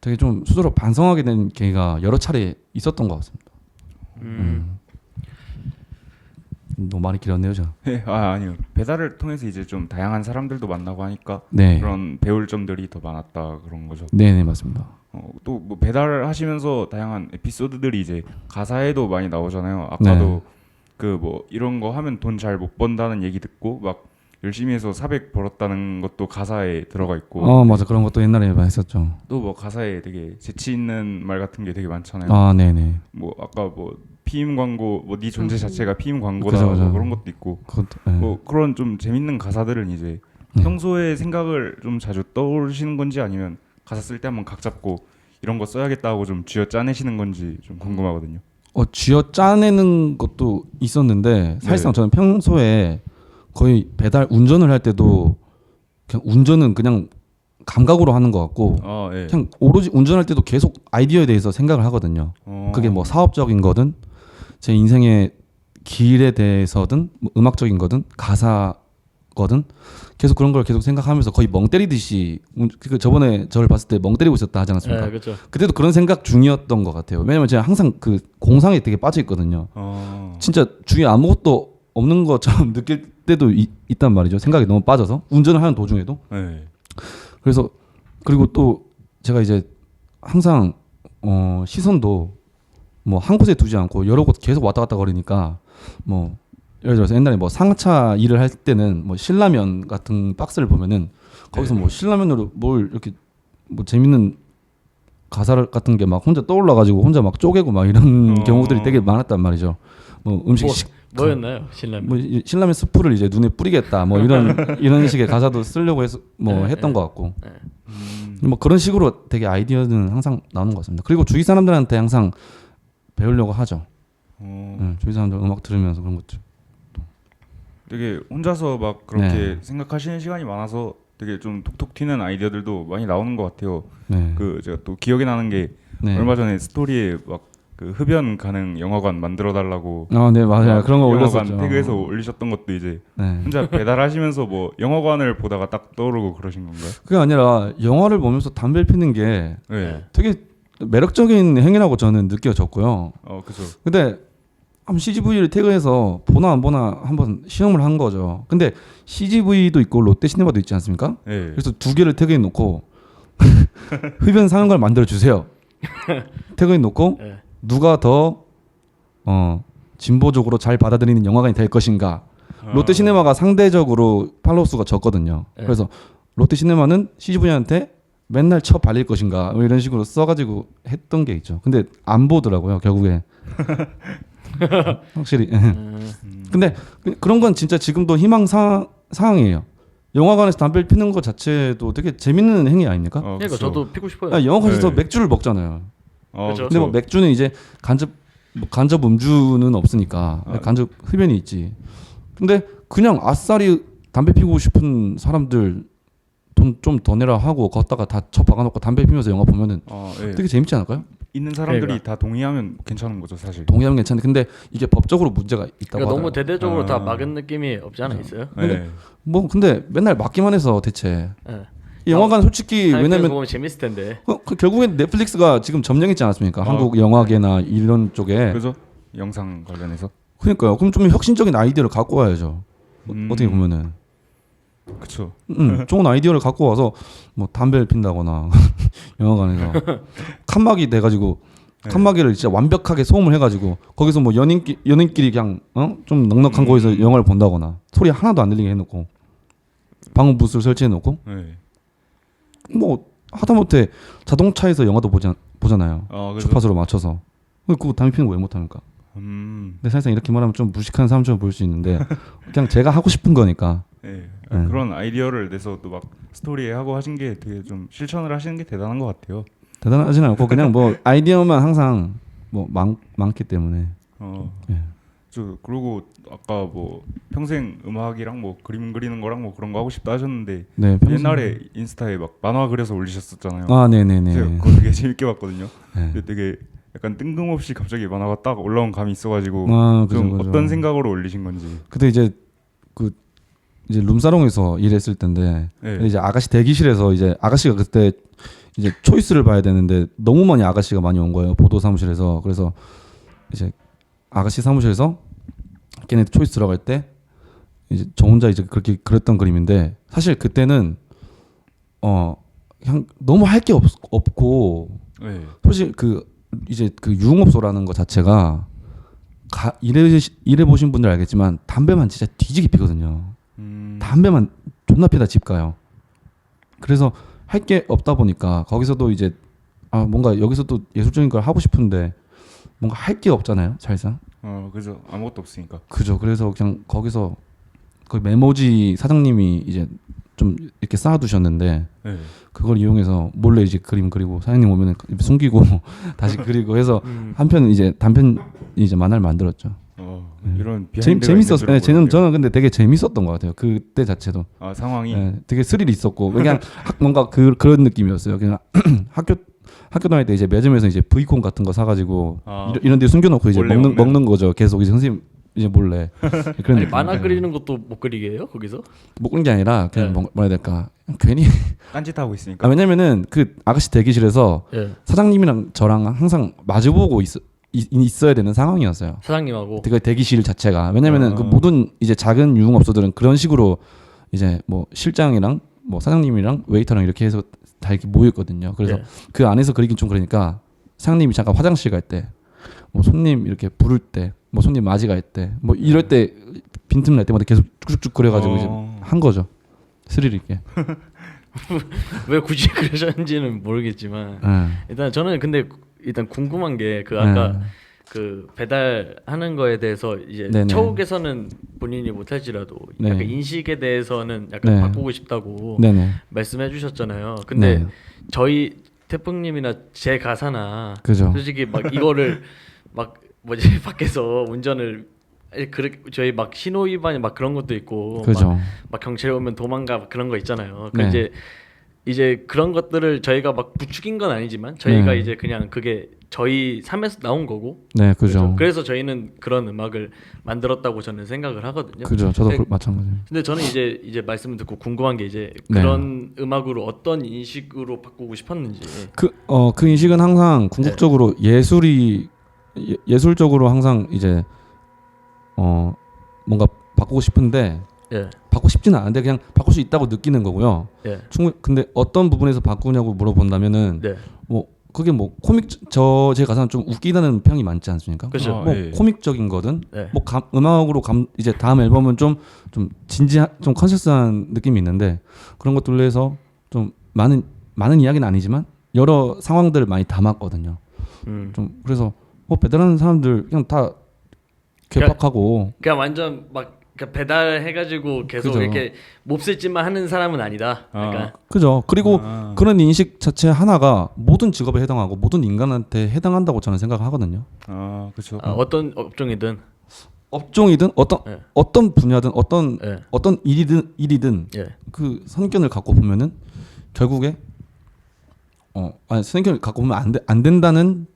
되게 좀 스스로 반성하게 된 계기가 여러 차례 있었던 것 같습니다. 너무 많이 길었네요, 저. 네, 아니요. 배달을 통해서 이제 좀 다양한 사람들도 만나고 하니까 네, 그런 배울 점들이 더 많았다 그런 거죠. 네, 맞습니다. 또 뭐 배달을 하시면서 다양한 에피소드들이 이제 가사에도 많이 나오잖아요. 아까도 네. 그 뭐 이런 거 하면 돈 잘 못 번다는 얘기 듣고 막 열심히 해서 400 벌었다는 것도 가사에 들어가 있고 맞아, 그런 것도 옛날에 많이 했었죠. 또 뭐 가사에 되게 재치 있는 말 같은 게 되게 많잖아요. 아, 네네. 뭐 아까 뭐 피임 광고 뭐 네 존재 자체가 피임 광고다 그죠, 뭐 그죠. 그런 것도 있고 그것도, 네. 뭐 그런 좀 재밌는 가사들은 이제 네. 평소에 생각을 좀 자주 떠오르시는 건지 아니면 가사 쓸 때 한번 각 잡고 이런 거 써야겠다 고 좀 쥐어 짜내시는 건지 좀 궁금하거든요. 쥐어 짜내는 것도 있었는데 사실상 네. 저는 평소에 거의 배달 운전을 할 때도 그냥 운전은 그냥 감각으로 하는 것 같고 아, 예. 그냥 오로지 운전할 때도 계속 아이디어에 대해서 생각을 하거든요. 그게 뭐 사업적인 거든 제 인생의 길에 대해서든 뭐 음악적인 거든 가사거든 계속 그런 걸 계속 생각하면서 거의 멍 때리듯이 그 저번에 저를 봤을 때 멍 때리고 있었다 하지 않았습니까? 네, 그렇죠. 그때도 그런 생각 중이었던 것 같아요. 왜냐면 제가 항상 그 공상에 되게 빠져 있거든요. 진짜 주위에 아무것도 없는 것처럼 느낄 때도 있단 말이죠. 생각이 너무 빠져서 운전을 하는 도중에도. 네. 그래서 그리고 또 제가 이제 항상 시선도 뭐 한 곳에 두지 않고 여러 곳 계속 왔다 갔다 거리니까 뭐 예를 들어서 옛날에 뭐 상차 일을 할 때는 뭐 신라면 같은 박스를 보면은 거기서 뭐 신라면으로 뭘 이렇게 뭐 재밌는 가사 같은 게 막 혼자 떠올라 가지고 혼자 막 쪼개고 막 이런 경우들이 되게 많았단 말이죠. 뭐 음식 뭐였나요, 신라면? 뭐 신라면 스프를 이제 눈에 뿌리겠다 뭐 이런 식의 가사도 쓰려고 해서 뭐 했던 것 같고 뭐 그런 식으로 되게 아이디어는 항상 나오는 것 같습니다. 그리고 주위 사람들한테 항상 배우려고 하죠. 주위 사람들 음악 들으면서 그런 것들. 되게 혼자서 막 그렇게 네. 생각하시는 시간이 많아서 되게 좀 톡톡 튀는 아이디어들도 많이 나오는 것 같아요. 네. 그 제가 또 기억에 나는 게 네. 얼마 전에 스토리에 막 그 흡연 가능 영화관 만들어 달라고 네 맞아요. 그런 거 영화관 올렸었죠. 태그에서 올리셨던 것도 이제 네. 혼자 배달하시면서 뭐 영화관을 보다가 딱 떠오르고 그러신 건가요? 그게 아니라 영화를 보면서 담배를 피는 게 네. 되게 매력적인 행위라고 저는 느껴졌고요. 그죠. 근데 한번 CGV를 태그해서 보나 안 보나 한번 시험을 한 거죠. 근데 CGV도 있고 롯데시네마도 있지 않습니까? 네. 그래서 두 개를 태그해 놓고 흡연 상영관을 만들어 주세요. 태그해 놓고 네. 누가 더 진보적으로 잘 받아들이는 영화관이 될 것인가. 롯데시네마가 상대적으로 팔로우 수가 적거든요. 네. 그래서 롯데시네마는 CGV한테 맨날 쳐 발릴 것인가 뭐 이런 식으로 써가지고 했던 게 있죠. 근데 안 보더라고요 결국에. 확실히. 근데 그런 건 진짜 지금도 희망 사항이에요. 영화관에서 담배를 피는 것 자체도 되게 재밌는 행위 아닙니까? 그러니까 그쵸. 저도 피고 싶어요. 영화관에서 네. 맥주를 먹잖아요. 그렇죠. 근데 뭐 맥주는 이제 간접 음주는 없으니까 간접 흡연이 있지. 근데 그냥 아싸리 담배 피고 싶은 사람들 돈 좀 더 내라 하고 걷다가 다 쳐 박아놓고 담배 피면서 영화 보면은 예. 되게 재밌지 않을까요? 있는 사람들이 그러니까. 다 동의하면 괜찮은 거죠 사실. 동의하면 괜찮은데 근데 이게 법적으로 문제가 있다고 그러니까 너무 하더라고요. 대대적으로 다 막은 느낌이 없지 않아 있어요? 네. 뭐 근데 맨날 막기만 해서 대체 네. 이 영화관 솔직히 왜냐면 보면 재밌을 텐데. 결국엔 넷플릭스가 지금 점령했지 않았습니까? 한국 네. 영화계나 이런 쪽에. 그죠? 영상 관련해서. 그러니까요. 그럼 좀 혁신적인 아이디어를 갖고 와야죠. 어떻게 보면은. 그쵸. 좋은 아이디어를 갖고 와서 뭐 담배를 핀다거나 영화관에서 칸막이 돼가지고 칸막이를 진짜 완벽하게 소음을 해가지고 거기서 뭐 연인끼리 그냥 좀 넉넉한 곳에서 영화를 본다거나 소리 하나도 안 들리게 해놓고 방음 부스를 설치해놓고 네. 뭐 하다못해 자동차에서 영화도 보잖아요. 그죠? 주파수로 맞춰서. 그거 담배 피는 거 왜 못합니까? 근데 사실상 이렇게 말하면 좀 무식한 사람처럼 보일 수 있는데 그냥 제가 하고 싶은 거니까. 네. 그런 아이디어를 내서 또 막 스토리에 하고 하신 게 되게 좀 실천을 하시는 게 대단한 것 같아요. 대단하지는 않고 그냥 뭐 아이디어만 항상 뭐 많기 때문에. 예. 저 그리고 아까 뭐 평생 음악이랑 뭐 그림 그리는 거랑 뭐 그런 거 하고 싶다 하셨는데 네, 옛날에 인스타에 막 만화 그려서 올리셨었잖아요. 아, 네네네. 제가 그거 되게 재밌게 봤거든요. 네. 근데 되게 약간 뜬금없이 갑자기 만화가 딱 올라온 감이 있어가지고 아, 좀 그죠. 어떤 생각으로 올리신 건지. 그때 이제 이제 룸사롱에서 일했을 때인데 네. 이제 아가씨 대기실에서 이제 아가씨가 그때 이제 초이스를 봐야 되는데 너무 많이 아가씨가 많이 온 거예요. 보도 사무실에서. 그래서 이제 아가씨 사무실에서 걔네 초이스 들어갈 때 이제 저 혼자 이제 그렇게 그렸던 그림인데 사실 그때는 그냥 너무 할 게 없고 네. 솔직히 이제 그 유흥업소라는 것 자체가 일해 보신 분들 알겠지만 담배만 진짜 뒤지게 피거든요. 담배만 존나 피다 집 가요. 그래서 할 게 없다 보니까 거기서도 이제 뭔가 여기서도 예술적인 걸 하고 싶은데 뭔가 할 게 없잖아요, 사실상. 그죠. 아무것도 없으니까. 그죠. 그래서 그냥 거기서 거기 메모지 사장님이 이제 좀 이렇게 쌓아두셨는데 네. 그걸 이용해서 몰래 이제 그림 그리고 사장님 오면은 숨기고 다시 그리고 해서 한편 이제 단편 이제 만화를 만들었죠. 이런 비하인드가 재밌었어요. 있는 줄은 저는 근데 되게 재밌었던 것 같아요. 그때 자체도. 상황이. 네, 되게 스릴이 있었고 그냥 뭔가 그런 느낌이었어요. 그냥 학교 다닐 때 이제 매점에서 이제 브이콘 같은 거 사가지고 이런 데 숨겨놓고 이제 몰래 먹는 거죠. 계속 이제 선생님 이제 몰래 그런 아니 느낌. 만화 그리는 것도 못 그리게 해요 거기서? 못 그런 게 아니라 그냥 네. 뭐라 해야 될까 괜히 딴짓하고 있으니까. 왜냐면은 그 아가씨 대기실에서 예. 사장님이랑 저랑 항상 마주보고 있어야 되는 상황이었어요. 사장님하고. 그 대기실 자체가 왜냐면은 그 모든 이제 작은 유흥업소들은 그런 식으로 이제 뭐 실장이랑 뭐 사장님이랑 웨이터랑 이렇게 해서 다 이렇게 모여 있거든요. 그래서 예. 그 안에서 그리긴 좀 그러니까 사장님이 잠깐 화장실 갈 때, 뭐 손님 이렇게 부를 때, 뭐 손님 맞이 갈 때, 뭐 이럴 때 빈틈 날 때마다 계속 쭉쭉쭉 그려가지고 이제 한 거죠. 스릴 있게. 왜 굳이 그러셨는지는 모르겠지만 네. 일단 저는 근데 일단 궁금한 게 그 아까 그 배달하는 거에 대해서 이제 네네. 처욱에서는 본인이 못할지라도 네. 약간 인식에 대해서는 약간 네. 바꾸고 싶다고 네네. 말씀해 주셨잖아요. 근데 네. 저희 태풍님이나 제 가사나 그죠. 솔직히 막 이거를 막 뭐지 밖에서 운전을 저희 막 신호 위반이 막 그런 것도 있고 그죠. 막 경찰 오면 도망가 막 그런 거 있잖아요. 그 네. 이제 그런 것들을 저희가 막 부추긴 건 아니지만 저희가 네. 이제 그냥 그게 저희 삶에서 나온 거고. 네, 그죠. 그래서 저희는 그런 음악을 만들었다고 저는 생각을 하거든요. 그죠. 저도 근데, 마찬가지예요. 근데 저는 이제 말씀을 듣고 궁금한 게 이제 네. 그런 음악으로 어떤 인식으로 바꾸고 싶었는지. 그 인식은 항상 궁극적으로 예술적으로 항상 이제 뭔가 바꾸고 싶은데 예. 바꾸고 싶지는 않은데 그냥 바꿀 수 있다고 느끼는 거고요. 예. 충분히 근데 어떤 부분에서 바꾸냐고 물어본다면은 네. 뭐 그게 뭐 제 가사는 좀 웃기다는 평이 많지 않습니까? 그죠. 뭐 예. 코믹적인 거든 네. 뭐 음악으로 이제 다음 앨범은 좀 좀 컨셔스한 느낌이 있는데 그런 것들로 해서 좀 많은 이야기는 아니지만 여러 상황들을 많이 담았거든요. 좀 그래서 배달하는 사람들 그냥 다 개팍하고 그냥 완전 막 배달해가지고 계속 그죠. 이렇게 몹쓸 짓만 하는 사람은 아니다. 약간 그죠. 그리고 그런 인식 자체 하나가 모든 직업에 해당하고 모든 인간한테 해당한다고 저는 생각하거든요. 그렇죠. 어떤 업종이든 업종이든 예. 어떤 분야든 예. 어떤 일이든 예. 그 선견을 갖고 보면은 결국에 선견을 갖고 보면 안 된다는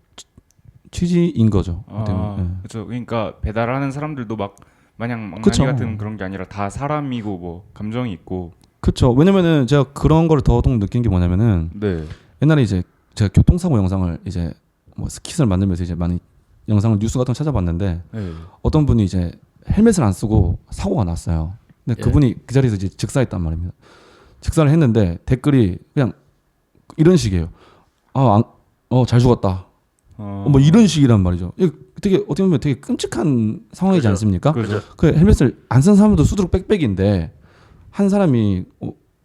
취지인 거죠. 그렇죠. 그러니까 배달하는 사람들도 막 마냥 망나니 그쵸. 같은 그런 게 아니라 다 사람이고 뭐 감정이 있고. 그렇죠. 왜냐면은 제가 그런 걸 더더욱 느낀 게 뭐냐면은 네. 옛날에 이제 제가 교통사고 영상을 이제 뭐 스킷을 만들면서 이제 많이 영상을 뉴스 같은 거 찾아봤는데 네. 어떤 분이 이제 헬멧을 안 쓰고 사고가 났어요. 근데 예. 그분이 그 자리에서 이제 즉사했단 말입니다. 즉사를 했는데 댓글이 그냥 이런 식이에요. 잘 죽었다. 뭐 이런 식이란 말이죠. 이게 되게 어떻게 보면 되게 끔찍한 상황이지 그죠. 않습니까? 그죠. 그 헬멧을 안 쓴 사람도 수두룩 빽빽인데 한 사람이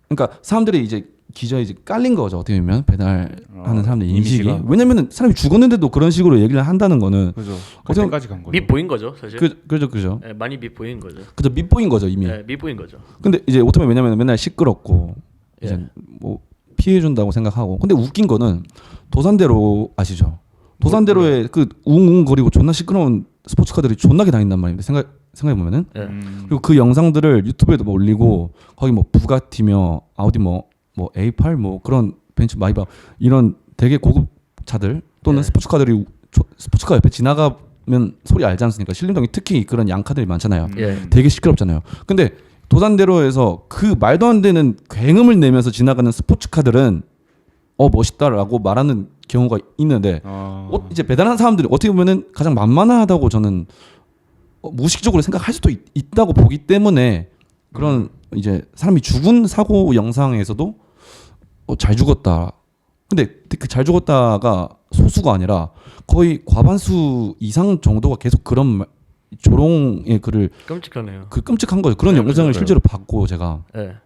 그러니까 사람들이 이제 기저에 이제 깔린 거죠. 어떻게 보면 배달하는 사람들 인식이. 이미지가. 왜냐면은 사람이 죽었는데도 그런 식으로 얘기를 한다는 거는 그죠. 어떻게 그때까지 간 거죠. 밑보인 거죠, 사실. 그죠. 예, 많이 밑보인 거죠. 그죠 밑보인 거죠 이미. 예, 밑보인 거죠. 근데 이제 어떻게 보면 왜냐면 맨날 시끄럽고 이제 예. 뭐 피해 준다고 생각하고. 근데 웃긴 거는 도산대로 아시죠? 도산대로에 그 웅웅거리고 존나 시끄러운 스포츠카들이 존나게 다닌단 말입니다. 생각해 보면은. 예. 그리고 그 영상들을 유튜브에도 뭐 올리고 거기 뭐 부가티며 아우디 뭐 A8 뭐 그런 벤츠 마이바 이런 되게 고급 차들 또는 네. 스포츠카들이 스포츠카 옆에 지나가면 소리 알지 않습니까? 신림동에 특히 그런 양카들이 많잖아요. 예. 되게 시끄럽잖아요. 근데 도산대로에서 그 말도 안 되는 굉음을 내면서 지나가는 스포츠카들은 멋있다라고 말하는 경우가 있는데 이제 배달하는 사람들이 어떻게 보면은 가장 만만하다고 저는 무의식적으로 생각할 수도 있다고 보기 때문에 그런 이제 사람이 죽은 사고 영상에서도 잘 죽었다. 근데 그 잘 죽었다가 소수가 아니라 거의 과반수 이상 정도가 계속 그런 조롱의 글을 끔찍하네요. 그 끔찍한 거죠. 그런 네, 영상을 그러니까요. 실제로 봤고 제가 예.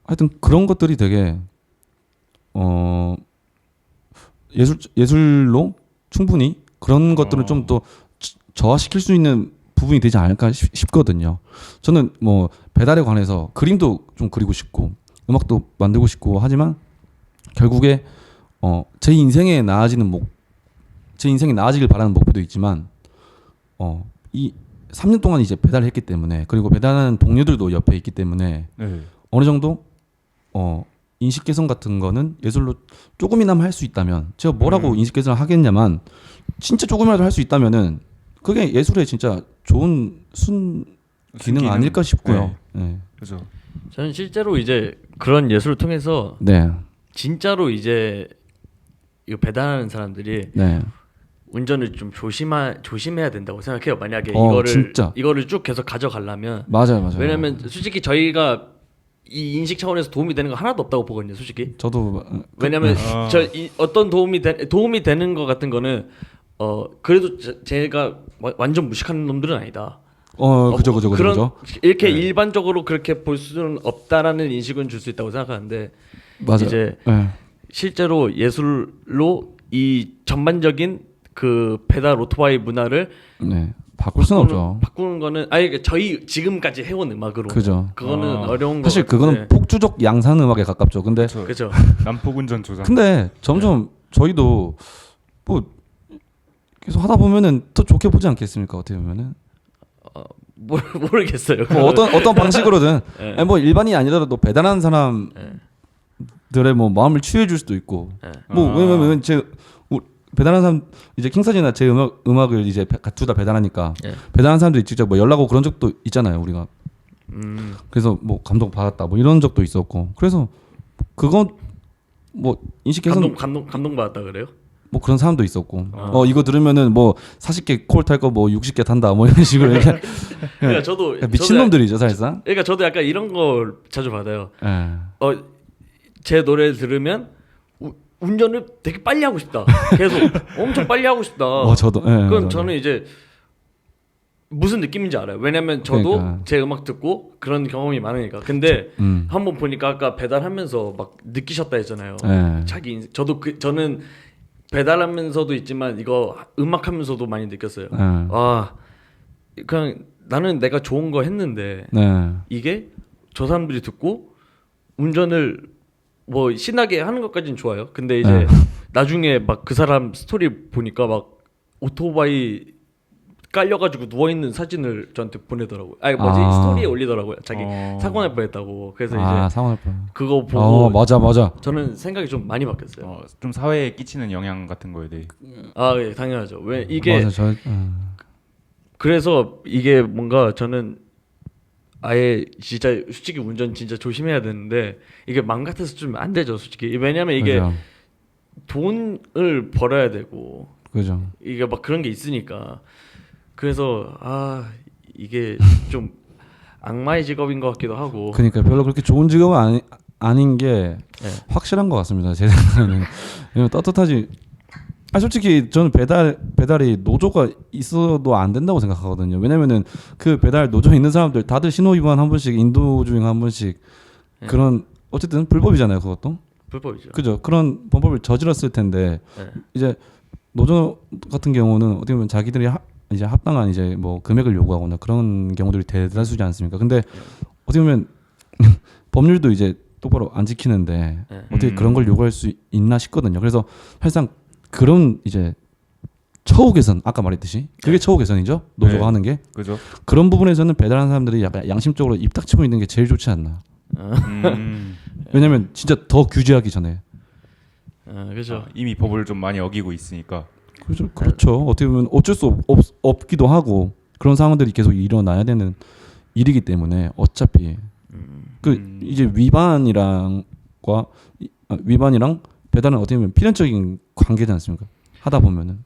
하여튼 그런 것들이 되게 예술로 충분히 그런 것들을 좀 더 저하시킬 수 있는 부분이 되지 않을까 싶거든요. 저는 뭐 배달에 관해서 그림도 좀 그리고 싶고 음악도 만들고 싶고 하지만 결국에 제 인생에 제 인생이 나아지길 바라는 목표도 있지만 이 3년 동안 이제 배달을 했기 때문에 그리고 배달하는 동료들도 옆에 있기 때문에 네. 어느 정도 인식 개선 같은 거는 예술로 조금이나마 할 수 있다면 제가 뭐라고 인식 개선을 하겠냐만 진짜 조금이라도 할 수 있다면은 그게 예술의 진짜 좋은 기능 순기능. 아닐까 싶고요. 네. 그죠. 저는 실제로 이제 그런 예술을 통해서 네. 진짜로 이제 이거 배달하는 사람들이 네. 운전을 좀 조심해야 된다고 생각해요. 만약에 진짜. 이거를 쭉 계속 가져가려면 맞아요. 왜냐면 솔직히 저희가 이 인식 차원에서 도움이 되는 거 하나도 없다고 보거든요. 솔직히. 저도 왜냐면 어떤 도움이 되는 거 같은 거는 그래도 제가 완전 무식한 놈들은 아니다. 그죠. 이렇게 일반적으로 그렇게 볼 수는 없다라는 인식은 줄 수 있다고 생각하는데 맞아요. 이제 네. 실제로 예술로 이 전반적인 그 배달 오토바이 문화를 네. 바꿀 수는 없죠. 바꾸는 거는 저희 지금까지 해온 음악으로 그죠. 그거는 어려운 거 사실 그거는 폭주적 양산 음악에 가깝죠. 근데 그죠. 난폭운전 조장. 근데 점점 저희도 뭐 계속 하다 보면은 더 좋게 보지 않겠습니까? 어떻게 보면은 모르겠어요. 뭐 어떤 방식으로든 네. 아니 뭐 일반인이 아니더라도 배달하는 사람들의 뭐 마음을 치유해 줄 수도 있고 뭐 왜냐면 배달하는 사람 이제 킹사지나 제 음악을 이제 둘 다 배달하니까 배달하는 사람들이 직접 뭐 연락 오고 그런 적도 있잖아요 우리가. 그래서 뭐 감동 받았다 뭐 이런 적도 있었고 그래서 그건 뭐 인식 개선 감동 받았다 그래요? 뭐 그런 사람도 있었고 이거 들으면은 뭐 40개 콜 탈 거 뭐 60개 탄다 뭐 이런 식으로 그러니까 저도 미친놈들이죠 사실상. 그러니까 저도 약간 이런 걸 자주 받아요. 예. 제 노래를 들으면 운전을 되게 빨리 하고 싶다. 계속 엄청 빨리 하고 싶다. 저도. 그건 맞아요. 저는 이제 무슨 느낌인지 알아요. 왜냐면 저도 그러니까. 제 음악 듣고 그런 경험이 많으니까. 근데 한번 보니까 아까 배달하면서 막 느끼셨다 했잖아요. 예. 자기 저는 배달하면서도 있지만 이거 음악하면서도 많이 느꼈어요. 와, 그냥 나는 내가 좋은 거 했는데 네. 이게 저 사람들이 듣고 운전을 뭐 신나게 하는 것까지는 좋아요. 근데 이제 나중에 막 그 사람 스토리 보니까 막 오토바이 깔려가지고 누워 있는 사진을 저한테 보내더라고요. 스토리에 올리더라고요. 자기 사고 날 뻔했다고. 그래서 이제 사고 날 뻔. 그거 보고 맞아. 저는 생각이 좀 많이 바뀌었어요. 좀 사회에 끼치는 영향 같은 거에 대해. 예, 당연하죠. 왜 이게 맞아, 그래서 이게 뭔가 저는 아예 진짜 솔직히 운전 진짜 조심해야 되는데 이게 맘 같아서 좀 안 되죠, 솔직히. 왜냐면 이게 그죠. 돈을 벌어야 되고 그죠. 이게 막 그런 게 있으니까. 그래서 이게 좀 악마의 직업인 것 같기도 하고. 그러니까 별로 그렇게 좋은 직업은 아닌 게 확실한 것 같습니다. 제 생각에는. 왜냐면 떳떳하지. 솔직히 저는 배달이 노조가 있어도 안 된다고 생각하거든요. 왜냐면은 그 배달 노조에 있는 사람들 다들 신호 위반 한 번씩, 인도 주행 한 번씩 그런 어쨌든 불법이잖아요, 그것도. 불법이죠. 그죠. 그런 범법을 저질렀을 텐데 이제 노조 같은 경우는 어떻게 보면 자기들이 이제 합당한 이제 뭐 금액을 요구하거나 그런 경우들이 대다수지 않습니까? 근데 어떻게 보면 법률도 이제 똑바로 안 지키는데 어떻게 그런 걸 요구할 수 있나 싶거든요. 그래서 사실상 그런 이제 처우 개선 아까 말했듯이 그게 처우 개선이죠. 노조가 네. 하는 게 그죠? 그런 부분에서는 배달하는 사람들이 약간 양심적으로 입 닥치고 있는 게 제일 좋지 않나. 왜냐면 진짜 더 규제하기 전에. 그죠. 이미 법을 좀 많이 어기고 있으니까. 그렇죠. 어떻게 보면 어쩔 수 없기도 하고 그런 상황들이 계속 일어나야 되는 일이기 때문에 어차피 이제 위반이랑 배달은 어떻게 보면 필연적인 관계지 않습니까? 하다 보면은.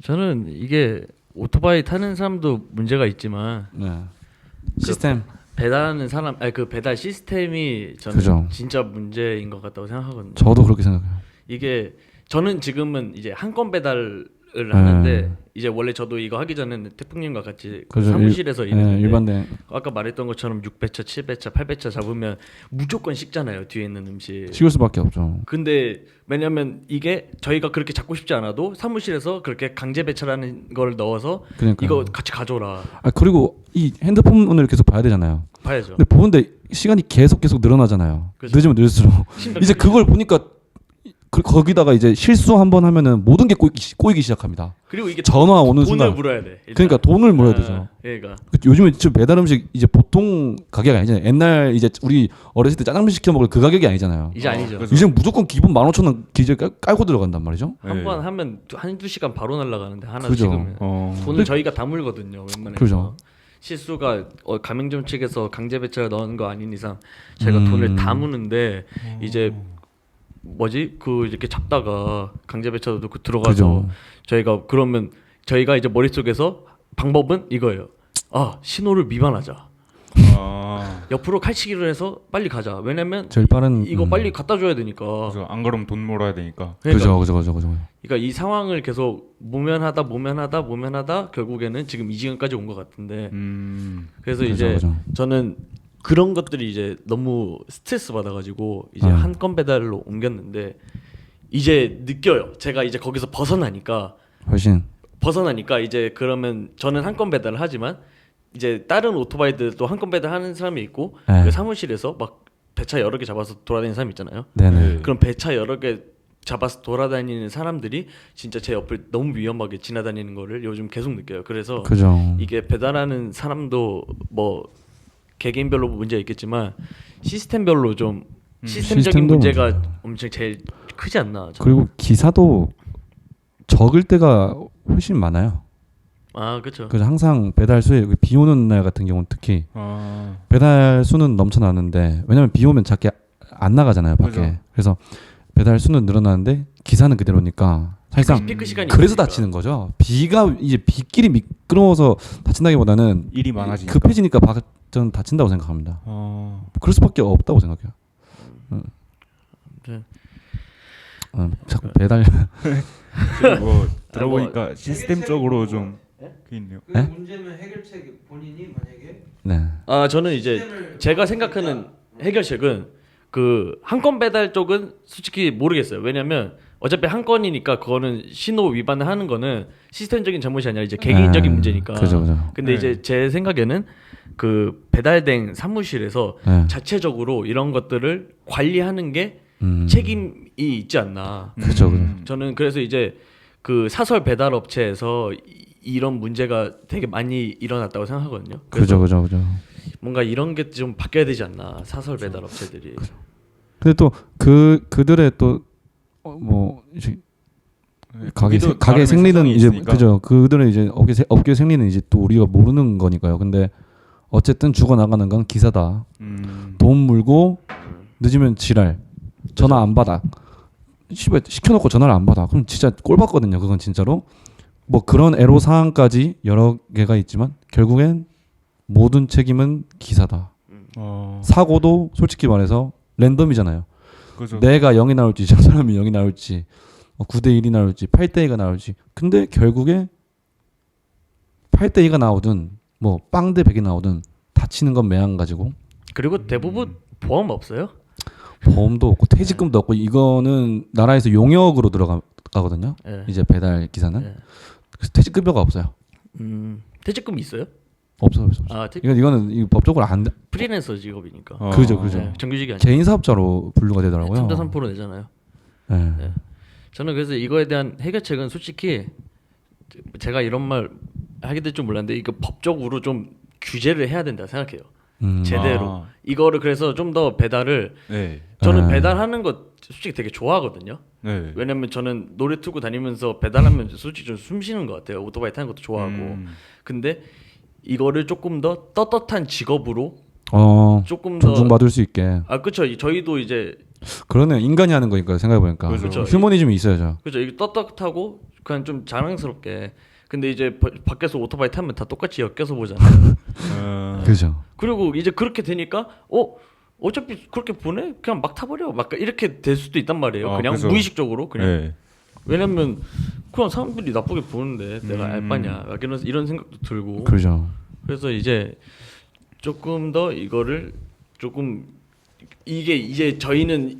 저는 이게 오토바이 타는 사람도 문제가 있지만 네. 시스템. 배달하는 사람, 아니 그 배달 시스템이 저는 그죠. 진짜 문제인 것 같다고 생각하거든요. 저도 그렇게 생각해요. 이게 저는 지금은 이제 한 건 배달을 하는데 네. 이제 원래 저도 이거 하기 전에는 태풍님과 같이 그 그죠. 사무실에서 일했는데 일반대. 아까 말했던 것처럼 6배차, 7배차, 8배차 잡으면 무조건 식잖아요. 뒤에 있는 음식. 식을 수밖에 없죠. 근데 왜냐면 이게 저희가 그렇게 잡고 싶지 않아도 사무실에서 그렇게 강제 배차라는 걸 넣어서 그러니까 이거 같이 가져오라 그리고 이 핸드폰을 계속 봐야 되잖아요. 봐야죠. 근데 보는데 시간이 계속 늘어나잖아요. 그죠. 늦으면 늦을수록 이제 그걸 보니까 거기다가 이제 실수 한번 하면은 모든 게 꼬이기 시작합니다. 그리고 이게 전화 오는 돈을 순간 물어야 돼. 일단. 그러니까 돈을 물어야 되죠. 그러니까 요즘에 지금 배달 음식 이제 보통 가격이 아니잖아요. 옛날 이제 우리 어렸을 때 짜장면 시켜 먹을 그 가격이 아니잖아요. 이제 아니죠. 그죠. 이제 무조건 기본 15,000원 기재 깔고 들어간단 말이죠. 한 네. 번 하면 한두 시간 바로 날아가는데 하나 그죠. 찍으면 어. 돈을 저희가 다 물거든요. 웬만해서. 그죠. 실수가 가맹점 측에서 강제 배차를 넣은 거 아닌 이상 제가 돈을 다 무는데 이제 뭐지 그 이렇게 잡다가 강제 배차도 넣고 들어가서 그죠. 저희가 그러면 저희가 이제 머릿속에서 방법은 이거예요. 신호를 미반하자. 옆으로 칼치기를 해서 빨리 가자. 왜냐면 제일 빠른 이거 빨리 갖다 줘야 되니까. 그래서 안 그러면 돈 몰아야 되니까. 그러니까, 그죠. 그러니까 이 상황을 계속 모면하다 결국에는 지금 이 지경까지 온 것 같은데. 그래서 이제 그죠. 저는 그런 것들이 이제 너무 스트레스 받아가지고 이제 네. 한 건 배달로 옮겼는데 이제 느껴요. 제가 이제 거기서 훨씬 벗어나니까 이제 그러면 저는 한 건 배달을 하지만 이제 다른 오토바이들도 한 건 배달하는 사람이 있고 네. 그 사무실에서 막 배차 여러 개 잡아서 돌아다니는 사람 있잖아요. 네네. 그럼 배차 여러 개 잡아서 돌아다니는 사람들이 진짜 제 옆을 너무 위험하게 지나다니는 거를 요즘 계속 느껴요. 그래서 그죠. 이게 배달하는 사람도 뭐 개개인별로 문제가 있겠지만 시스템별로 좀 시스템적인 시스템도 문제가 문제죠. 엄청 제일 크지 않나. 저는. 그리고 기사도 적을 때가 훨씬 많아요. 그렇죠. 그래서 항상 배달 수에 비 오는 날 같은 경우는 특히 배달 수는 넘쳐나는데 왜냐면 비 오면 작게 안 나가잖아요 밖에. 그죠. 그래서 배달 수는 늘어나는데 기사는 그대로니까 사실상 피크 시간이 그래서 있으니까. 다치는 거죠. 비가 이제 빗길이 미끄러워서 다친다기보다는 일이 많아지니까. 급해지니까 저는 다친다고 생각합니다. 그럴 수밖에 없다고 생각해요. 네. 자꾸 배달 뭐 들어보니까 시스템적으로 좀 그게 있네요. 그 네? 문제는 해결책 본인이 만약에 네. 저는 이제 제가 생각하는 해결책은 그 한 건 배달 쪽은 솔직히 모르겠어요. 왜냐면 어차피 한 건이니까 그거는 신호 위반을 하는 거는 시스템적인 잘못이 아니라 이제 개개인적인 네. 문제니까. 그죠. 근데 네. 이제 제 생각에는 그 배달된 사무실에서 네. 자체적으로 이런 것들을 관리하는 게 책임이 있지 않나. 그죠. 저는 그래서 이제 그 사설 배달 업체에서 이런 문제가 되게 많이 일어났다고 생각하거든요. 그래서 그죠. 뭔가 이런 게 좀 바뀌어야 되지 않나. 사설 배달 업체들이. 근데 또 그들의 또 뭐 가게 다름의 생리는 사정이 이제 있으니까. 그죠. 그들의 이제 업계 생리는 이제 또 우리가 모르는 거니까요. 근데 어쨌든 죽어 나가는 건 기사다. 돈 물고 늦으면 지랄. 전화 안 받아. 씨발 시켜놓고 전화를 안 받아. 그럼 진짜 꼴 받거든요. 그건 진짜로. 뭐 그런 애로 사항까지 여러 개가 있지만 결국엔 모든 책임은 기사다. 사고도 솔직히 말해서 랜덤이잖아요. 그죠. 내가 0이 나올지 저 사람이 0이 나올지 9대 1이 나올지 8대 2가 나올지 근데 결국에 8대 2가 나오든 뭐 빵대 100이 나오든 다치는 건 매한가지고 그리고 대부분 보험 없어요? 보험도 없고 퇴직금도 없고 이거는 나라에서 용역으로 들어가거든요. 예. 이제 배달 기사는 예. 그래서 퇴직급여가 없어요. 퇴직금 있어요? 없어요. 이거는 이 법적으로 안 돼. 프리랜서 직업이니까. 그죠. 네, 정규직이 아니고 개인 사업자로 분류가 되더라고요. 3.3% 내잖아요. 네. 네. 저는 그래서 이거에 대한 해결책은 솔직히 제가 이런 말 하게 될 줄 몰랐는데 이거 법적으로 좀 규제를 해야 된다 생각해요. 제대로 이거를 그래서 좀 더 배달을 네. 저는 배달하는 거 솔직히 되게 좋아하거든요. 네. 왜냐면 저는 노래 틀고 다니면서 배달하면 솔직히 좀 숨 쉬는 것 같아요. 오토바이 타는 것도 좋아하고. 근데 이거를 조금 더 떳떳한 직업으로 조금 더 존중받을 수 있게. 그렇죠. 저희도 이제 그러네. 인간이 하는 거니까 생각해 보니까. 그렇죠. 휴머니즘이 있어야죠. 그렇죠. 이게 떳떳하고 그냥 좀 자랑스럽게. 근데 이제 밖에서 오토바이 타면 다 똑같이 엮여서 보잖아요. 그죠. 그리고 이제 그렇게 되니까 어차피 그렇게 보내 그냥 막 타버려 막 이렇게 될 수도 있단 말이에요. 그냥 그래서, 무의식적으로 그냥. 네. 왜냐면 그냥 사람들이 나쁘게 보는데 내가 알바냐 막 이런 생각도 들고. 그죠. 그래서 이제 조금 더 이거를 조금 이게 이제 저희는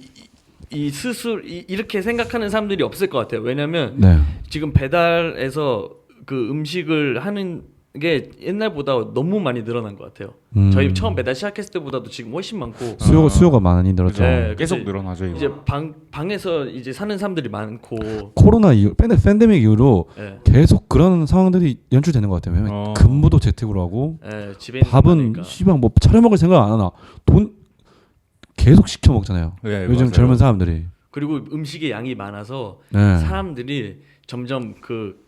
이 스스로 이렇게 생각하는 사람들이 없을 것 같아요. 왜냐면 네. 지금 배달에서 그 음식을 하는 게 옛날보다 너무 많이 늘어난 것 같아요. 저희 처음 배달 시작했을 때보다도 지금 훨씬 많고 수요가 많이 늘었죠. 네, 계속 늘어나죠. 이거. 이제 방에서 이제 사는 사람들이 많고 코로나 이후, 팬데믹 이후로 네. 계속 그런 상황들이 연출되는 것 같아요. 왜냐면 근무도 재택으로 하고 네, 집에 있는 밥은 사람이니까. 시방 뭐 차려 먹을 생각 안 하나. 돈 계속 시켜 먹잖아요. 네, 요즘 맞아요. 젊은 사람들이. 그리고 음식의 양이 많아서 네. 사람들이 점점 그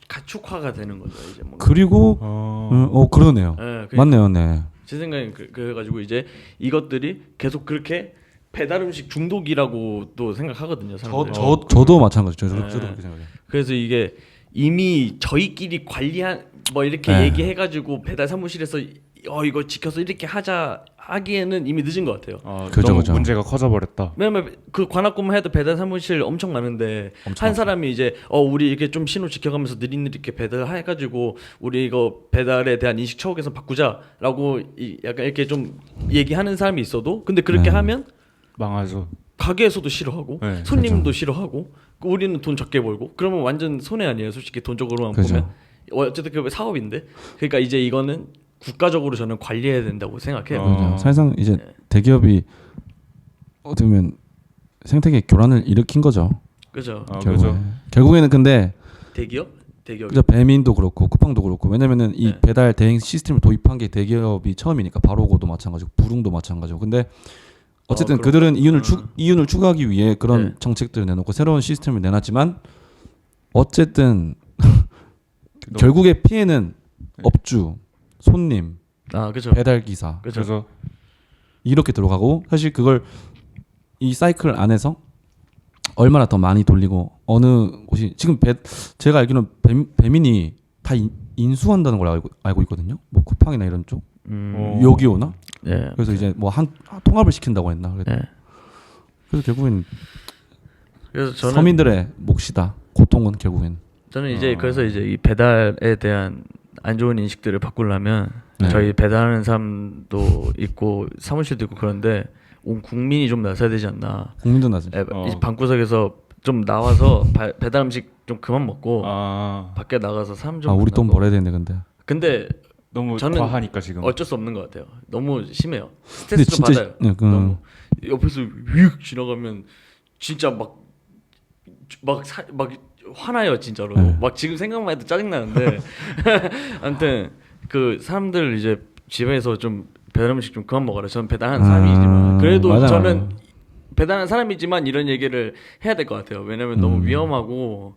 가축화가 되는 거죠. 이제 뭔가. 그리고 그러네요. 네, 맞네요, 네. 제 생각엔 그래가지고 이제 이것들이 계속 그렇게 배달 음식 중독이라고 또 생각하거든요. 사람들이. 저도 마찬가지죠. 저도 네. 그렇게 생각해요. 그래서 이게 이미 저희끼리 관리한 뭐 이렇게 네. 얘기해가지고 배달 사무실에서 이거 지켜서 이렇게 하기에는 이미 늦은 것 같아요. 그죠, 너무 그죠. 문제가 커져버렸다. 왜냐면 그 관악구만 해도 배달 사무실 엄청 많은데 한 사람이 이제 우리 이렇게 좀 신호 지켜가면서 느릿느릿 이렇게 배달해가지고 우리 이거 배달에 대한 인식 처우 개선 바꾸자라고 약간 이렇게 좀 얘기하는 사람이 있어도 근데 그렇게 하면 망하죠. 가게에서도 싫어하고 네, 손님도 싫어하고 우리는 돈 적게 벌고 그러면 완전 손해 아니에요. 솔직히 돈적으로만 그죠. 보면 어쨌든 그 사업인데 그러니까 이제 이거는 국가적으로 저는 관리해야 된다고 생각해요. 그죠. 사실상 이제 네. 대기업이 어떻게 보면 생태계 교란을 일으킨 거죠. 그죠. 그죠. 결국에는 근데 대기업. 그죠. 배민도 그렇고 쿠팡도 그렇고 왜냐면은 이 네. 배달 대행 시스템을 도입한 게 대기업이 처음이니까 바로고도 마찬가지고 부릉도 마찬가지고. 근데 어쨌든 그들은 이윤을 추구하기 위해 그런 네. 정책들을 내놓고 새로운 시스템을 내놨지만 어쨌든 결국에 피해는 업주, 손님, 그죠. 배달 기사 그래서 이렇게 들어가고 사실 그걸 이 사이클 안에서 얼마나 더 많이 돌리고 어느 곳이 지금 제가 알기로는 배민이 다 인수한다는 걸 알고 있거든요. 뭐 쿠팡이나 이런 쪽 요기요나 네. 그래서 이제 뭐 통합을 시킨다고 했나. 네. 그래서 결국엔 그래서 저는 서민들의 몫이다. 고통은 결국엔. 저는 이제 그래서 이제 이 배달에 대한 안 좋은 인식들을 바꾸려면 네. 저희 배달하는 사람도 있고 사무실도 있고 그런데 온 국민이 좀 나서야 되지 않나. 국민도 나서. 이 방구석에서 좀 나와서 배달 음식 좀 그만 먹고 밖에 나가서 사람 좀. 우리 돈 만나고. 벌어야 되는데. 근데 너무 저는 과하니까 지금. 어쩔 수 없는 것 같아요. 너무 심해요. 근데 스트레스 좀 진짜 받아요. 네, 너무 옆에서 휙 지나가면 진짜 막 화나요 진짜로. 네. 막 지금 생각만 해도 짜증 나는데 아무튼 그 사람들 이제 집에서 좀 배달 음식 좀 그만 먹어라. 저는 배달하는 사람이지만 그래도 맞아요. 저는 배달하는 사람이지만 이런 얘기를 해야 될 것 같아요. 왜냐면 너무 위험하고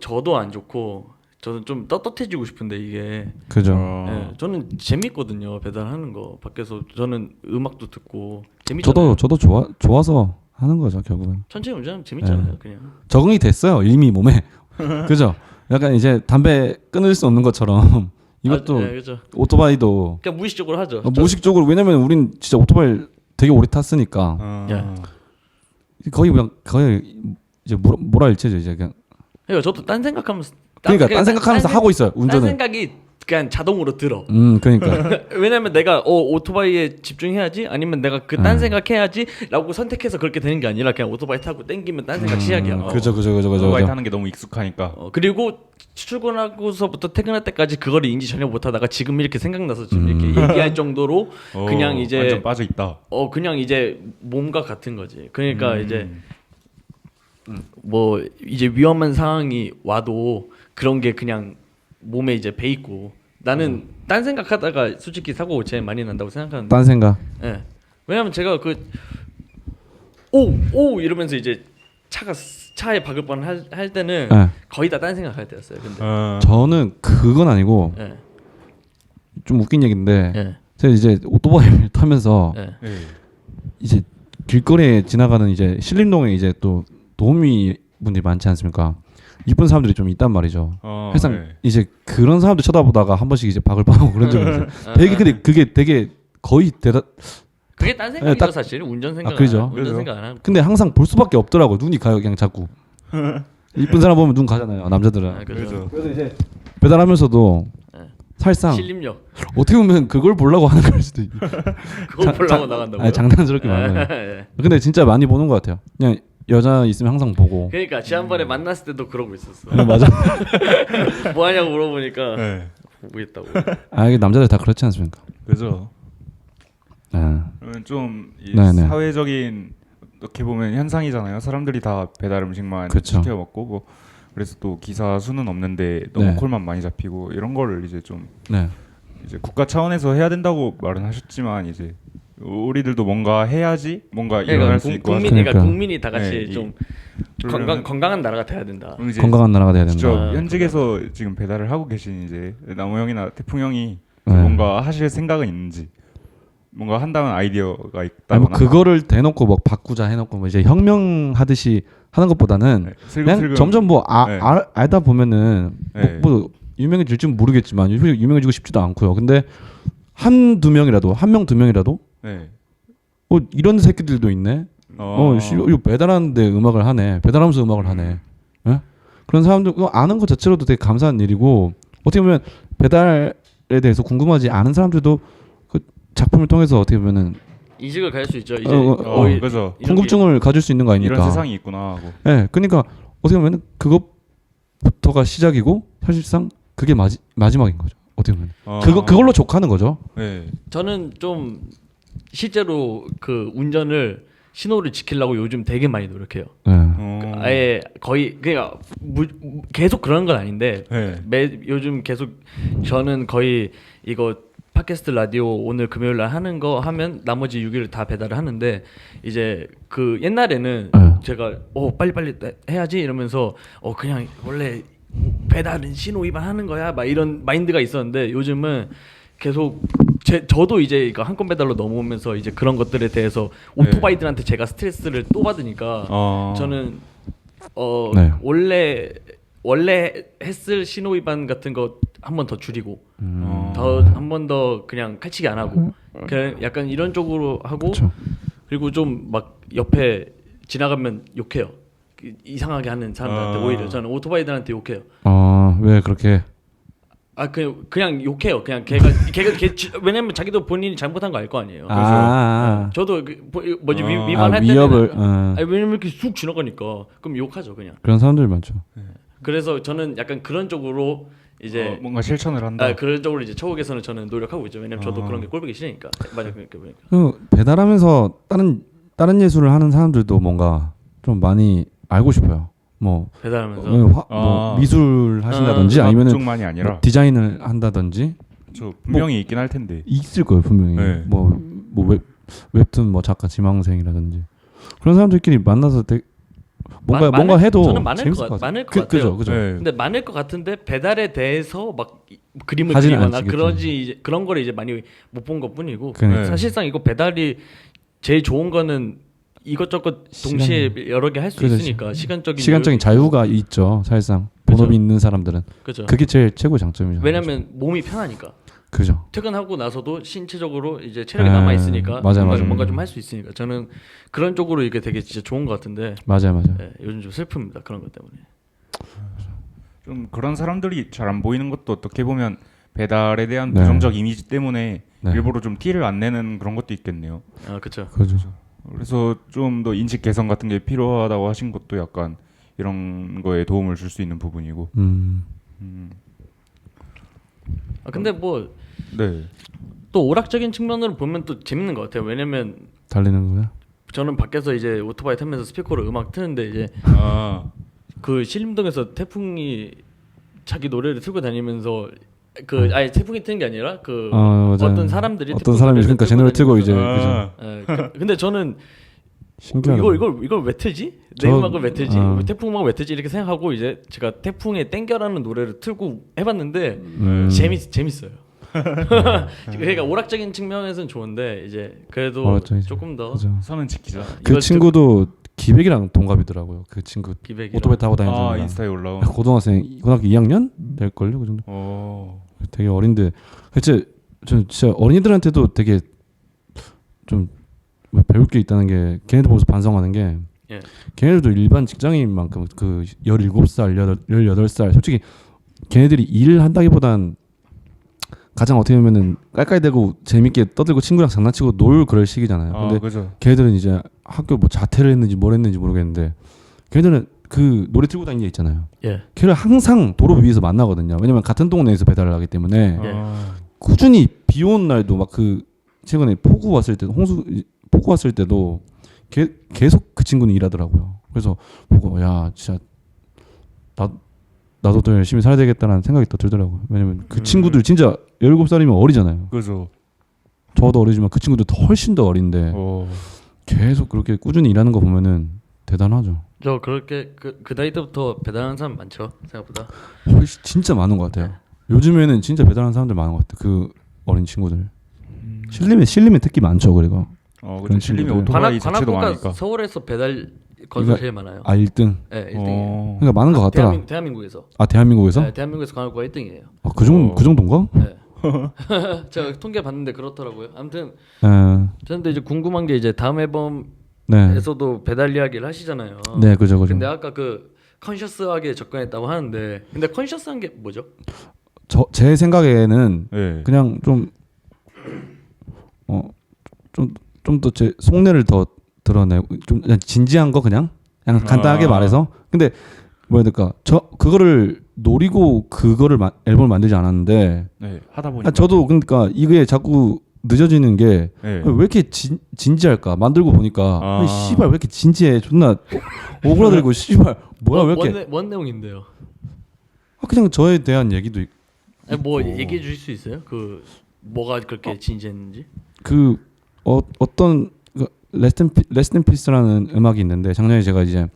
저도 안 좋고 저는 좀 떳떳해지고 싶은데 이게 그죠. 네, 저는 재밌거든요. 배달하는 거 밖에서 저는 음악도 듣고 재밌잖아요. 저도 좋아서 하는 거죠 결국은. 천천히 운전하면 재밌잖아요. 네. 그냥 적응이 됐어요 이미 몸에. 그죠. 약간 이제 담배 끊을 수 없는 것처럼 이것도 네, 그렇죠. 오토바이도 그냥 무의식적으로 하죠. 무의식적으로 왜냐면 우린 진짜 오토바이 되게 오래 탔으니까 거의 이제 몰아일체죠 이제 그냥. 그러니까 저도 딴 생각하면서 딴 생각하면서 하고 있어요 운전을. 딴 생각이 그냥 자동으로 들어. 그러니까. 왜냐면 내가 오토바이에 집중해야지 아니면 내가 그 딴 생각해야지라고 선택해서 그렇게 되는 게 아니라 그냥 오토바이 타고 땡기면 딴 생각 시작이야. 그죠. 오토바이 타는 게 너무 익숙하니까. 그리고 출근하고서부터 퇴근할 때까지 그거를 인지 전혀 못하다가 지금 이렇게 생각나서 지금 이렇게 얘기할 정도로 그냥 이제 완전 빠져 있다. 그냥 이제 몸과 같은 거지. 그러니까 이제 뭐 이제 위험한 상황이 와도 그런 게 그냥 몸에 이제 배 있고 나는 딴 생각하다가 솔직히 사고 제일 많이 난다고 생각하는데. 딴 생각. 예. 왜냐면 제가 오 이러면서 이제 차에 박을 뻔할 때는 네. 거의 다 딴 생각할 때였어요. 근데 저는 그건 아니고 예. 좀 웃긴 얘기인데 예. 제가 이제 오토바이를 타면서 예. 예. 이제 길거리에 지나가는 이제 신림동에 이제 또 도우미 분들이 많지 않습니까? 이쁜 사람들이 좀 있단 말이죠. 항상 네. 이제 그런 사람들 쳐다보다가 한 번씩 이제 박을 뻔하고 그런 적이 있어요. 되게 근데 그게 되게 거의 그게 딴 생각이죠 딱- 사실. 운전 생각. 그죠. 운전 그죠. 생각 안 하고. 근데 항상 볼 수밖에 없더라고. 눈이 가요 그냥 자꾸. 이쁜 사람 보면 눈 가잖아요. 남자들은. 아, 그죠. 그래서 그래서 이제 배달하면서도 네. 사실상 신림역. 어떻게 보면 그걸 보려고 하는 걸 수도 있고. 그거 보려고 나간다고요. 아니, 장난스럽게 말하면. 예. 근데 진짜 많이 보는 것 같아요. 그냥 여자 있으면 항상 보고. 그러니까 지난번에 만났을 때도 그러고 있었어. 맞아. 뭐 하냐고 물어보니까 네. 보고 있다고. 아 이게 남자들 다 그렇지 않습니까? 그죠. 아, 그러면 좀 이 네네. 사회적인 어떻게 보면 현상이잖아요. 사람들이 다 배달 음식만 그쵸. 시켜 먹고 뭐 그래서 또 기사 수는 없는데 너무 네. 콜만 많이 잡히고 이런 거를 이제 좀 네. 이제 국가 차원에서 해야 된다고 말은 하셨지만 이제 우리들도 뭔가 해야지 뭔가 일어날 수 있고 국민이가 그러니까. 국민이 다 같이 네, 좀 그러려면 건강한 나라가 돼야 된다. 이제 건강한 나라가 돼야 직접 된다. 현직에서 지금 배달을 하고 계신 이제 나무 형이나 태풍 형이 네. 뭔가 하실 생각은 있는지 뭔가 한다는 아이디어가 아니 있다거나 뭐 그거를 대놓고 뭐 바꾸자 해놓고 뭐 이제 혁명하듯이 하는 것보다는 네, 그냥 슬금슬금 점점 뭐 네. 알다 보면은 네. 뭐 유명해질지는 모르겠지만 유명해지고 싶지도 않고요. 근데 한두 명이라도 한 명 두 명이라도 네. 이런 새끼들도 있네. 이거 배달하는데 음악을 하네. 배달하면서 음악을 하네. 예? 그런 사람들 그거 아는 것 자체로도 되게 감사한 일이고 어떻게 보면 배달에 대해서 궁금하지 않은 사람들도 그 작품을 통해서 어떻게 보면은 이직을 갈 수 있죠. 이제 거의 그죠. 이런 궁금증을 가질 수 있는 거 아닙니까? 이런 세상이 있구나 하고. 예, 그러니까 어떻게 보면 그것부터가 시작이고 사실상 그게 마지막인 거죠. 어떻게 보면 그걸로 족하는 거죠. 네. 저는 좀 실제로 그 운전을 신호를 지키려고 요즘 되게 많이 노력해요. 예. 아예 거의 그러니까 계속 그런 건 아닌데 네. 요즘 계속 저는 거의 이거 팟캐스트 라디오 오늘 금요일 날 하는 거 하면 나머지 6일 다 배달을 하는데 이제 그 옛날에는 제가 빨리빨리 해야지 이러면서 그냥 원래 배달은 신호 위반하는 거야 막 이런 마인드가 있었는데 요즘은 계속 저도 이제 이거 한 건 배달로 넘어오면서 이제 그런 것들에 대해서 오토바이들한테 제가 스트레스를 또 받으니까 저는 네. 원래 했을 신호 위반 같은 거 한 번 더 줄이고 한 번 더 그냥 칼치기 안 하고 그냥 약간 이런 쪽으로 하고 그쵸. 그리고 좀 막 옆에 지나가면 욕해요. 이상하게 하는 사람들한테 오히려 저는 오토바이들한테 욕해요. 왜 그렇게? 그냥 욕해요. 그냥 걔 왜냐면 자기도 본인이 잘못한 거 알 거 아니에요. 저도 위반할 때는 위협을 왜냐면 이렇게 쑥 지나가니까 그럼 욕하죠 그냥. 그런 사람들 많죠. 그래서 저는 약간 그런 쪽으로 이제 뭔가 실천을 한다. 그런 쪽으로 이제 처우에서는 저는 노력하고 있죠. 왜냐면 저도 그런 게 꼴보기 싫으니까. 맞아 그러니까. 배달하면서 다른 예술을 하는 사람들도 뭔가 좀 많이 알고 싶어요. 뭐 배달하면서 뭐 미술 하신다든지 아니면은 쪽만이 아니라 뭐 디자인을 한다든지 저 분명히 있긴 할 텐데. 있을 거예요 분명히. 네. 뭐 웹툰 뭐 작가 지망생이라든지 그런 사람들끼리 만나서 되게 뭔가 해도 저는 많을 재밌을 것 같아요. 같아요. 그죠. 네. 근데 많을 것 같은데 배달에 대해서 막 그림을 하지는 그리거나 않지겠죠. 그런 거를 이제 많이 못 본 것뿐이고 그러니까. 사실상 이거 배달이 제일 좋은 거는 이것저것 동시에 여러 개 할 수 그렇지. 있으니까 시간적인 자유가 있죠. 사실상 본업이 있는 사람들은 그죠. 그게 제일 최고의 장점이죠. 왜냐면 몸이 편하니까. 그죠. 퇴근하고 나서도 신체적으로 이제 체력이 남아 있으니까 맞아요. 뭔가 좀 할 수 있으니까 저는 그런 쪽으로 이게 되게 진짜 좋은 것 같은데 맞아요. 요즘 좀 슬픕니다 그런 것 때문에. 좀 그런 사람들이 잘 안 보이는 것도 어떻게 보면 배달에 대한 네. 부정적 이미지 때문에 네. 일부러 좀 티를 안 내는 그런 것도 있겠네요. 그렇죠. 그죠. 그래서 좀 더 인식 개선 같은 게 필요하다고 하신 것도 약간 이런 거에 도움을 줄 수 있는 부분이고. 근데 뭐 또 네. 오락적인 측면으로 보면 또 재밌는 것 같아요. 왜냐면 달리는 거야? 저는 밖에서 이제 오토바이 타면서 스피커로 음악 트는데 이제 그 신림동에서 태풍이 자기 노래를 틀고 다니면서 그 아예 태풍이 트는 게 아니라 그 어떤 사람들이 어떤 사람이 그러니까 제 노래 틀고 이제 그죠. 근데 저는 신기하다. 이걸 왜 틀지? 내 음악을 왜 틀지? 태풍 음악을 왜 틀지? 이렇게 생각하고 이제 제가 태풍에 땡겨라는 노래를 틀고 해봤는데 재밌어요. 그러니까 오락적인 측면에서는 좋은데 이제 그래도 오락적이죠. 조금 더 그죠. 선은 지키자. 그 친구도 기백이랑 동갑이더라고요. 그 친구 기백이랑. 오토바이 타고 다니는 아 친구가. 인스타에 올라온. 고등학교 2학년 될 걸요, 그 정도. 되게 어린데, 대체 저 진짜 어린이들한테도 되게 좀 배울 게 있다는 게 걔네들 보면서 반성하는 게, 예. 걔네들도 일반 직장인만큼 그 17살, 18살 솔직히 걔네들이 일을 한다기보단 가장 어떻게 보면은 깔깔대고 재밌게 떠들고 친구랑 장난치고 놀 그럴 시기잖아요. 근데 그죠. 걔네들은 이제 학교 뭐 자퇴를 했는지 뭘 했는지 모르겠는데 걔네들은 그 노래 틀고 다니는 애 있잖아요. 예. 걔를 항상 도로 위에서 만나거든요. 왜냐면 같은 동네에서 배달을 하기 때문에 예. 꾸준히 비 오는 날도 막 그 최근에 폭우 왔을 때도 계속 그 친구는 일하더라고요. 그래서 보고 야 진짜 나도 더 열심히 살아야 되겠다라는 생각이 더 들더라고요. 왜냐면 그 친구들 진짜 17살이면 어리잖아요. 그죠. 저도 어리지만 그 친구들 더 훨씬 더 어린데 계속 그렇게 꾸준히 일하는 거 보면은 대단하죠. 저 그렇게 그 나이 때부터 배달하는 사람 많죠 생각보다. 훨씬 진짜 많은 것 같아요. 요즘에는 진짜 배달하는 사람들 많은 것 같아요. 그 어린 친구들. 실림에 특히 많죠. 그리고 그런 실림이 오토바이 자체도 관악구가 많으니까. 서울에서 배달 건설 제일 많아요. 1등. 네, 1등이에요. 그러니까 많은 것 같더라. 대한민국에서. 대한민국에서? 네, 대한민국에서 관악구가 1등이에요. 그 정도인가? 네. 제가 통계 봤는데 그렇더라고요. 아무튼 저는 이제 궁금한 게 이제 다음 앨범에서도 배달 이야기를 하시잖아요. 네, 그죠. 근데 아까 그 컨셔스하게 접근했다고 하는데, 근데 컨셔스한 게 뭐죠? 제 생각에는 그냥 좀 더 제 속내를 더 드러내고 좀 그냥 진지한 거 그냥 간단하게 말해서. 근데 뭐야 될까? 그거를 노리고 그거를 앨범을 만들지 않았는데 하다 보니까 저도 그러니까 이게 자꾸 늦어지는 게 왜 이렇게 진지할까? 만들고 보니까 씨발 왜 이렇게 진지해? 존나 오그라들고 씨발 뭐야 왜 이렇게 뭔 내용인데요? 그냥 저에 대한 얘기도 있고. 아니, 뭐 얘기해 주실 수 있어요? 그 뭐가 그렇게 진지했는지? 어떤 레스트 인 피스라는 음악이 있는데 작년에 제가 이제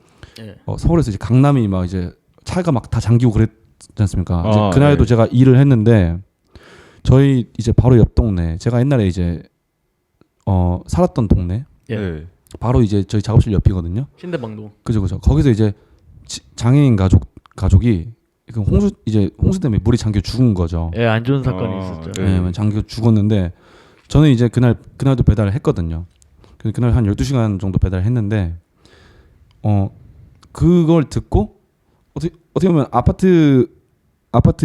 서울에서 이제 강남이 막 이제 차가 막 다 잠기고 그랬지 않습니까? 이제 그날도 제가 일을 했는데 저희 이제 바로 옆 동네, 제가 옛날에 이제 살았던 동네 바로 이제 저희 작업실 옆이거든요. 신대방동. 그죠. 거기서 이제 장애인 가족이 그 홍수 때문에 물이 잠겨 죽은 거죠. 예, 안 좋은 사건이 있었죠. 네, 잠겨 죽었는데 저는 이제 그날도 배달을 했거든요. 그날 한 12시간 정도 배달을 했는데 그걸 듣고 어떻게 보면 아파트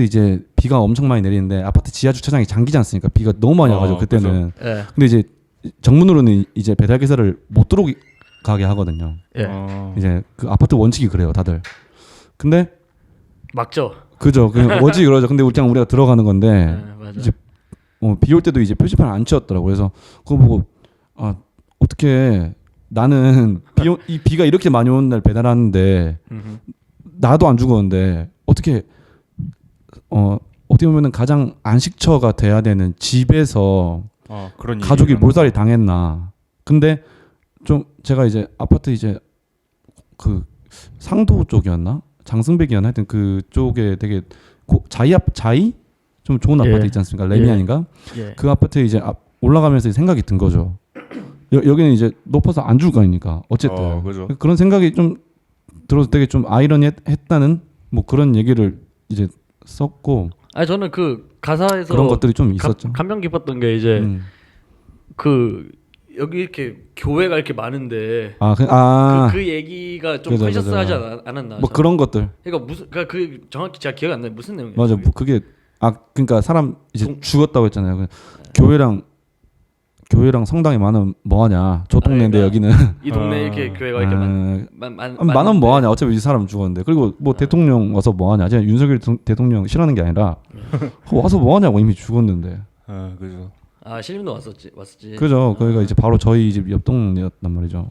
이제 비가 엄청 많이 내리는데 아파트 지하 주차장이 잠기지 않습니까? 비가 너무 많이 와가지고 그때는. 근데 이제 정문으로는 이제 배달 기사를 못 들어가게 하거든요. 이제 그 아파트 원칙이 그래요, 다들. 근데 막죠. 그죠. 그냥 원칙이 그러죠. 근데 그냥 우리가 들어가는 건데 맞아. 이제 비 올 때도 이제 표지판 안 치웠더라고. 그래서 그거 보고 어떻게 나는 이 비가 이렇게 많이 오는 날 배달하는데 나도 안 죽었는데 어떻게 어떻게 보면은 가장 안식처가 돼야 되는 집에서 그런 가족이 몰살이 당했나. 근데 좀 제가 이제 아파트 이제 그 상도 쪽이었나 장승백이었나 하여튼 그쪽에 되게 자이 좀 좋은 아파트 있지 않습니까? 레미안인가? 그 아파트에 이제 올라가면서 생각이 든 거죠. 여기는 이제 높아서 안 죽을 거 아닙니까? 어쨌든 그죠. 그런 생각이 좀 들어서 되게 좀 아이러니했다는 뭐 그런 얘기를 이제 썼고. 저는 그 가사에서 그런 것들이 좀 있었죠. 감명 깊었던 게 이제 그 여기 이렇게 교회가 이렇게 많은데 그 얘기가 좀 컨셔스하지 않았나? 뭐 저는. 그런 것들. 그러니까 그 정확히 제가 기억 안 나요. 무슨 내용이에요? 맞아. 뭐 그게 그러니까 사람 이제 죽었다고 했잖아요. 교회랑 성당이 많으면 뭐하냐? 저 동네인데 그러니까 여기는 이 동네 이렇게 교회가 이렇게 많으면 뭐하냐? 어차피 이 사람 죽었는데. 그리고 뭐 대통령 와서 뭐하냐? 제가 윤석열 대통령 싫어하는 게 아니라 와서 뭐하냐고 이미 죽었는데. 그죠. 아 신림도 왔었지. 그죠. 거기가 이제 바로 저희 집 옆 동네였단 말이죠.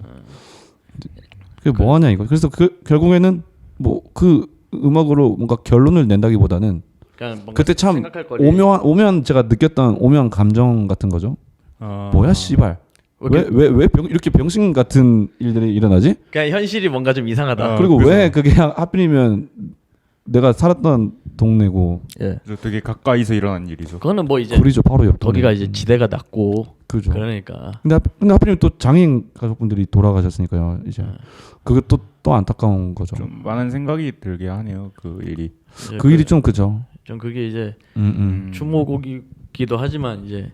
그게 뭐 하냐 이거. 그래서 그 결국에는 뭐 그 음악으로 뭔가 결론을 낸다기보다는 그냥 뭔가 그때 참 생각할 거리. 오묘한 제가 느꼈던 오묘한 감정 같은 거죠. 뭐야 씨발. 왜 이렇게 병신 같은 일들이 일어나지? 그냥 현실이 뭔가 좀 이상하다. 그리고 그래서. 왜 그게 하필이면 내가 살았던 동네고 예. 그래서 되게 가까이서 일어난 일이죠. 그거는 뭐 이제 거리죠 바로 옆 동네. 거기가 이제 지대가 낮고 그죠. 그러니까. 근데 하필이면 또 장인 가족분들이 돌아가셨으니까요. 이제 그게 또 안타까운 거죠. 좀 많은 생각이 들게 하네요. 그 일이. 이제 그 일이 좀 그죠. 좀 그게 이제 음. 추모곡이기도 하지만 이제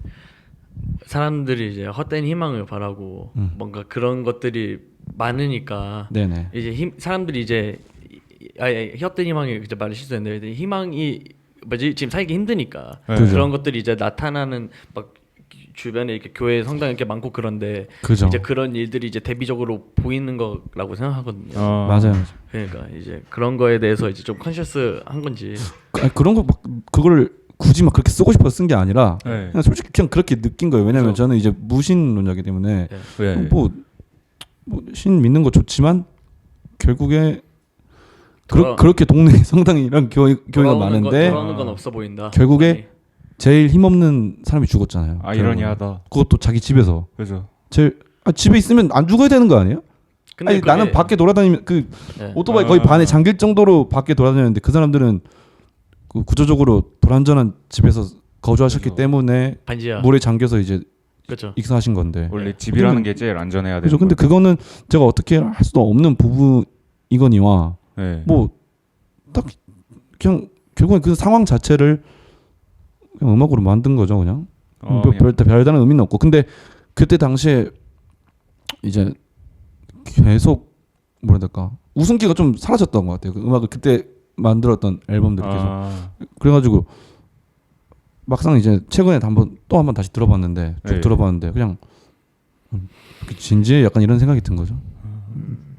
사람들이 이제 헛된 희망을 바라고 뭔가 그런 것들이 많으니까 네네. 이제 사람들이 이제 헛된 희망이 이제 말을 실수했는데 희망이 뭐지 지금 살기 힘드니까 네. 그죠. 그런 것들이 이제 나타나는 막 주변에 이렇게 교회 성당 이렇게 많고 그런데 그죠. 이제 그런 일들이 이제 대비적으로 보이는 거라고 생각하거든요. 맞아요. 그러니까 이제 그런 거에 대해서 이제 좀 컨셔스한 건지. 아니, 그런 거 막 그거를 굳이 막 그렇게 쓰고 싶어서 쓴 게 아니라 네. 그냥 솔직히 그냥 그렇게 느낀 거예요. 왜냐면 그래서- 저는 이제 무신론자이기 때문에 네. 신 믿는 거 좋지만 결국에 돌아- 그렇게 동네 성당이랑 교회가 돌아오는 많은데 돌아오는 건 없어 보인다. 결국에 제일 힘없는 사람이 죽었잖아요. 아이러니하다. 그것도 자기 집에서 그죠. 제일 집에 있으면 안 죽어야 되는 거 아니에요? 근데 아니 그게- 나는 밖에 돌아다니면 그 네. 오토바이 거의 반에 잠길 정도로 밖에 돌아다녔는데 그 사람들은 그 구조적으로 불안전한 집에서 거주하셨기 그죠. 때문에 반지야. 물에 잠겨서 이제 그렇죠. 익사하신 건데. 원래 집이라는 게 제일 안전해야 그죠. 되는 근데 그거는 제가 어떻게 할 수도 없는 부분이거니와 네. 뭐 딱 그냥 결국엔 그 상황 자체를 그냥 음악으로 만든 거죠, 그냥. 뭐 그냥 별다른 의미는 없고. 근데 그때 당시에 이제 계속 뭐라 해야 될까 웃음기가 좀 사라졌던 것 같아요. 그 음악을 그때 만들었던 앨범들이 계속. 그래가지고 막상 이제 최근에 또 한번 다시 들어봤는데 쭉 네. 들어봤는데 그냥 진지해 약간 이런 생각이 든 거죠.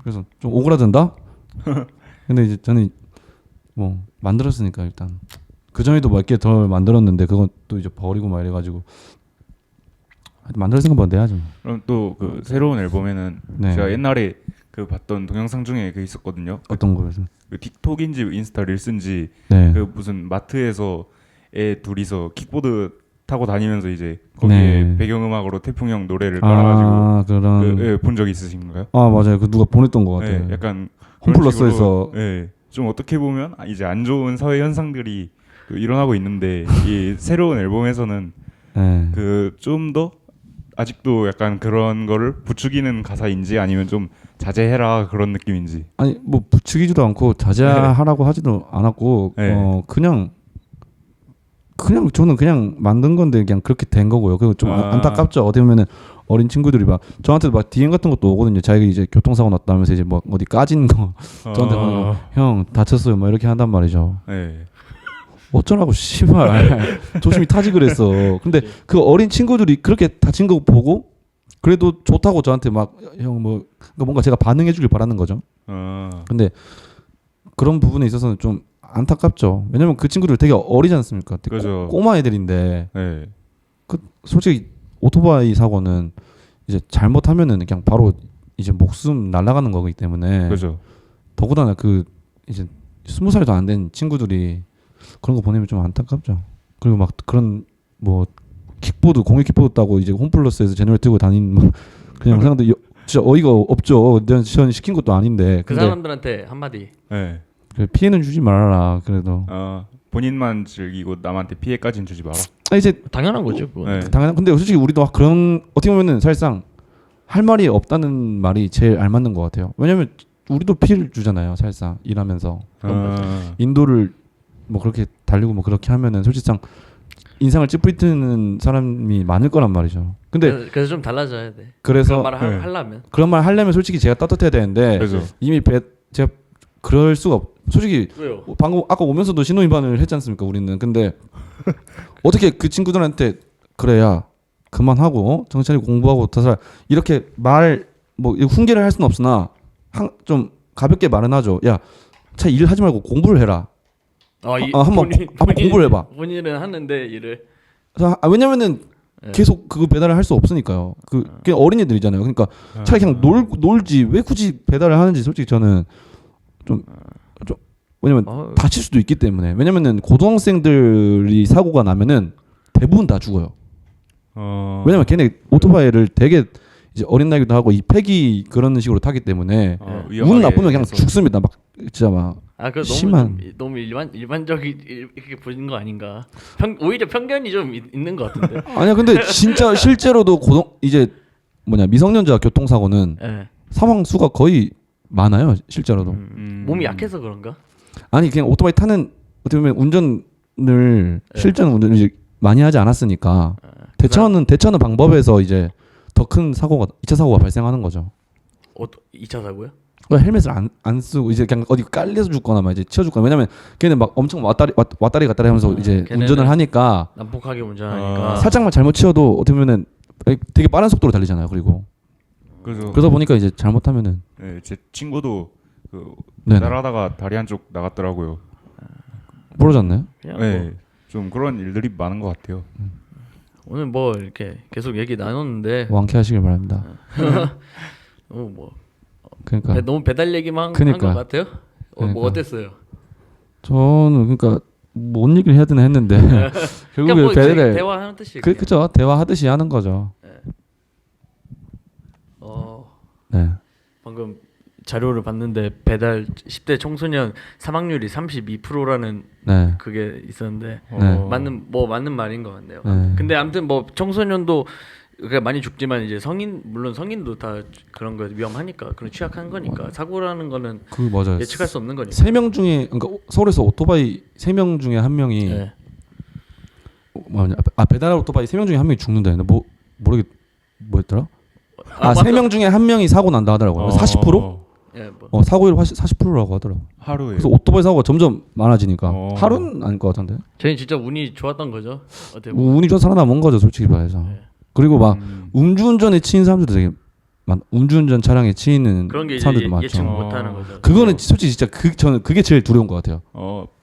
그래서 좀 오그라든다. 근데 이제 저는 뭐 만들었으니까 일단 그 전에도 몇 개 더 만들었는데 그건 또 이제 버리고 막 이래가지고 만들었으니까 뭐 내야죠. 그럼 또 그 새로운 앨범에는 네. 제가 옛날에 그 봤던 동영상 중에 그 있었거든요. 어떤 거에서? 그 틱톡인지 인스타 릴스인지 네. 그 무슨 마트에서 애 둘이서 킥보드 타고 다니면서 이제 거기에 네. 배경음악으로 태풍형 노래를 깔아가지고 그런. 본 적 있으신가요? 아 맞아요. 그 누가 보냈던 것 같아요. 네, 약간 홈플러스에서 네, 좀 어떻게 보면 이제 안 좋은 사회 현상들이 또 일어나고 있는데 이 새로운 앨범에서는 네. 그 좀 더 아직도 약간 그런 거를 부추기는 가사인지 아니면 좀 자제해라 그런 느낌인지. 아니 뭐 부추기지도 않고 자제하라고 하지도 않았고 네. 그냥 저는 그냥 만든 건데 그냥 그렇게 된 거고요. 그리고 좀 안타깝죠. 어떻게 보면은 어린 친구들이 막 저한테 막 DM 같은 것도 오거든요. 자기가 이제 교통사고 났다면서 이제 뭐 어디 까진 거 저한테 형 다쳤어요. 막 이렇게 한단 말이죠. 네. 어쩌라고 씨발 조심히 타지 그랬어. 근데 그 어린 친구들이 그렇게 다친 거 보고 그래도 좋다고 저한테 막 형 뭐 뭔가 제가 반응해 주길 바라는 거죠. 근데 그런 부분에 있어서는 좀 안타깝죠. 왜냐면 그 친구들 되게 어리지 않습니까? 되게 그죠. 꼬마 애들인데 네. 그 솔직히 오토바이 사고는 이제 잘못하면은 그냥 바로 이제 목숨 날아가는 거기 때문에 그죠. 더구나 그 이제 20살도 안 된 친구들이 그런 거 보내면 좀 안타깝죠. 그리고 막 그런 뭐 킥보드 공유 킥보드 따고 이제 홈플러스에서 제너레이터 들고 다니는 뭐 그냥 영상들 진짜 어이가 없죠. 전 시킨 것도 아닌데. 그 근데 사람들한테 한마디. 네. 피해는 주지 말아라. 그래도 본인만 즐기고 남한테 피해까지는 주지 마라. 이제 당연한 거죠. 그건. 네. 당연한. 근데 솔직히 우리도 그런 어떻게 보면은 사실상 할 말이 없다는 말이 제일 알맞는 것 같아요. 왜냐면 우리도 피해를 주잖아요. 사실상 일하면서 인도를 뭐 그렇게 달리고 뭐 그렇게 하면은 솔직상 인상을 찌푸리트는 사람이 많을 거란 말이죠. 근데 그래서 좀 달라져야 돼. 그래서 그런 말을 네. 하려면. 그런 말 하려면 솔직히 제가 따뜻해야 되는데 그죠. 이미 제가 그럴 수가 솔직히 왜요? 방금 아까 오면서도 신호위반을 했지 않습니까 우리는. 근데 어떻게 그 친구들한테 그래야 그만하고 정신 차리고 공부하고 다살 이렇게 말 뭐 훈계를 할 수는 없으나 좀 가볍게 말은 하죠. 야, 차 일을 하지 말고 공부를 해라. 한번 공부를 해봐. 본인은 하는데 일을. 그래서 왜냐면은 예. 계속 그 배달을 할 수 없으니까요. 그냥 어린이들이잖아요. 그러니까 차라리 그냥 놀지 왜 굳이 배달을 하는지 솔직히 저는 좀 왜냐면 다칠 수도 있기 때문에. 왜냐면은 고등학생들이 사고가 나면은 대부분 다 죽어요. 왜냐면 걔네 오토바이를 되게 이제 어린 나이기도 하고 이 폐기 그런 식으로 타기 때문에 운 나쁘면 그냥 죽습니다. 막 진짜 막 그 심한. 너무 일반적인 이렇게 보는 거 아닌가? 오히려 편견이 좀 있는 것 같은데. 아니야 근데 진짜 실제로도 이제 미성년자 교통사고는 예. 사망 수가 거의 많아요. 실제로도. 몸이 약해서 그런가? 아니 그냥 오토바이 타는 어떻게 보면 운전을 실전 운전을 이제 많이 하지 않았으니까 대처하는 방법에서 이제 더 큰 사고가 2차 사고가 발생하는 거죠. 2차 사고요? 그러니까 헬멧을 안 쓰고 이제 그냥 어디 깔려서 죽거나 막 이제 치여 죽거나. 왜냐면 걔는 막 엄청 왔다리 갔다리 하면서 이제 운전을 하니까 난폭하게 운전하니까 살짝만 잘못 치어도 어떻게 보면은 되게 빠른 속도로 달리잖아요. 그리고 그러다 보니까 이제 잘못하면은 네, 제 친구도 그 네네. 배달하다가 다리 한쪽 나갔더라고요. 부러졌나요? 네, 좀 그런 일들이 많은 것 같아요. 오늘 뭐 이렇게 계속 얘기 나눴는데 완쾌하시길 바랍니다. 뭐 그러니까 너무 배달 얘기만 그러니까. 한 것 같아요. 뭐 그러니까. 어땠어요? 저는 그러니까 뭔 얘기를 해야 되나 했는데 결국에 그러니까 뭐 배달을 대화하는 뜻이 그죠. 대화하듯이 하는 거죠. 네. 방금 자료를 봤는데 배달 10대 청소년 사망률이 32%라는 네. 그게 있었는데 네. 맞는 말인 것 같네요. 네. 근데 아무튼 뭐 청소년도 그러니까 많이 죽지만 이제 물론 성인도 다 그런 거 위험하니까 그런 취약한 거니까 사고라는 거는 그 맞아요. 예측할 수 없는 거니까. 3명 중에 그러니까 서울에서 오토바이 3명 중에 한 명이 네. 배달 오토바이 3명 중에 한 명이 죽는다 했는데 뭐였더라? 맞다. 3명 중에 한 명이 사고 난다 하더라고요. 40%? 예, 뭐. 사고율 40%라고 하더라고. 하루에. 그래서 오토바이 사고가 점점 많아지니까 하루는 아닐 것 같은데. 저희는 진짜 운이 좋았던 거죠. 어떻게 보면. 운이 좀 살아남은 거죠, 솔직히 말해서. 네. 그리고 막 음주운전에 치인 사람들도 되게 음주운전 차량에 치이는 그런 게 이제 사람들도 많죠. 예측 못하는 거죠. 그거는 솔직히 진짜 저는 그게 제일 두려운 것 같아요.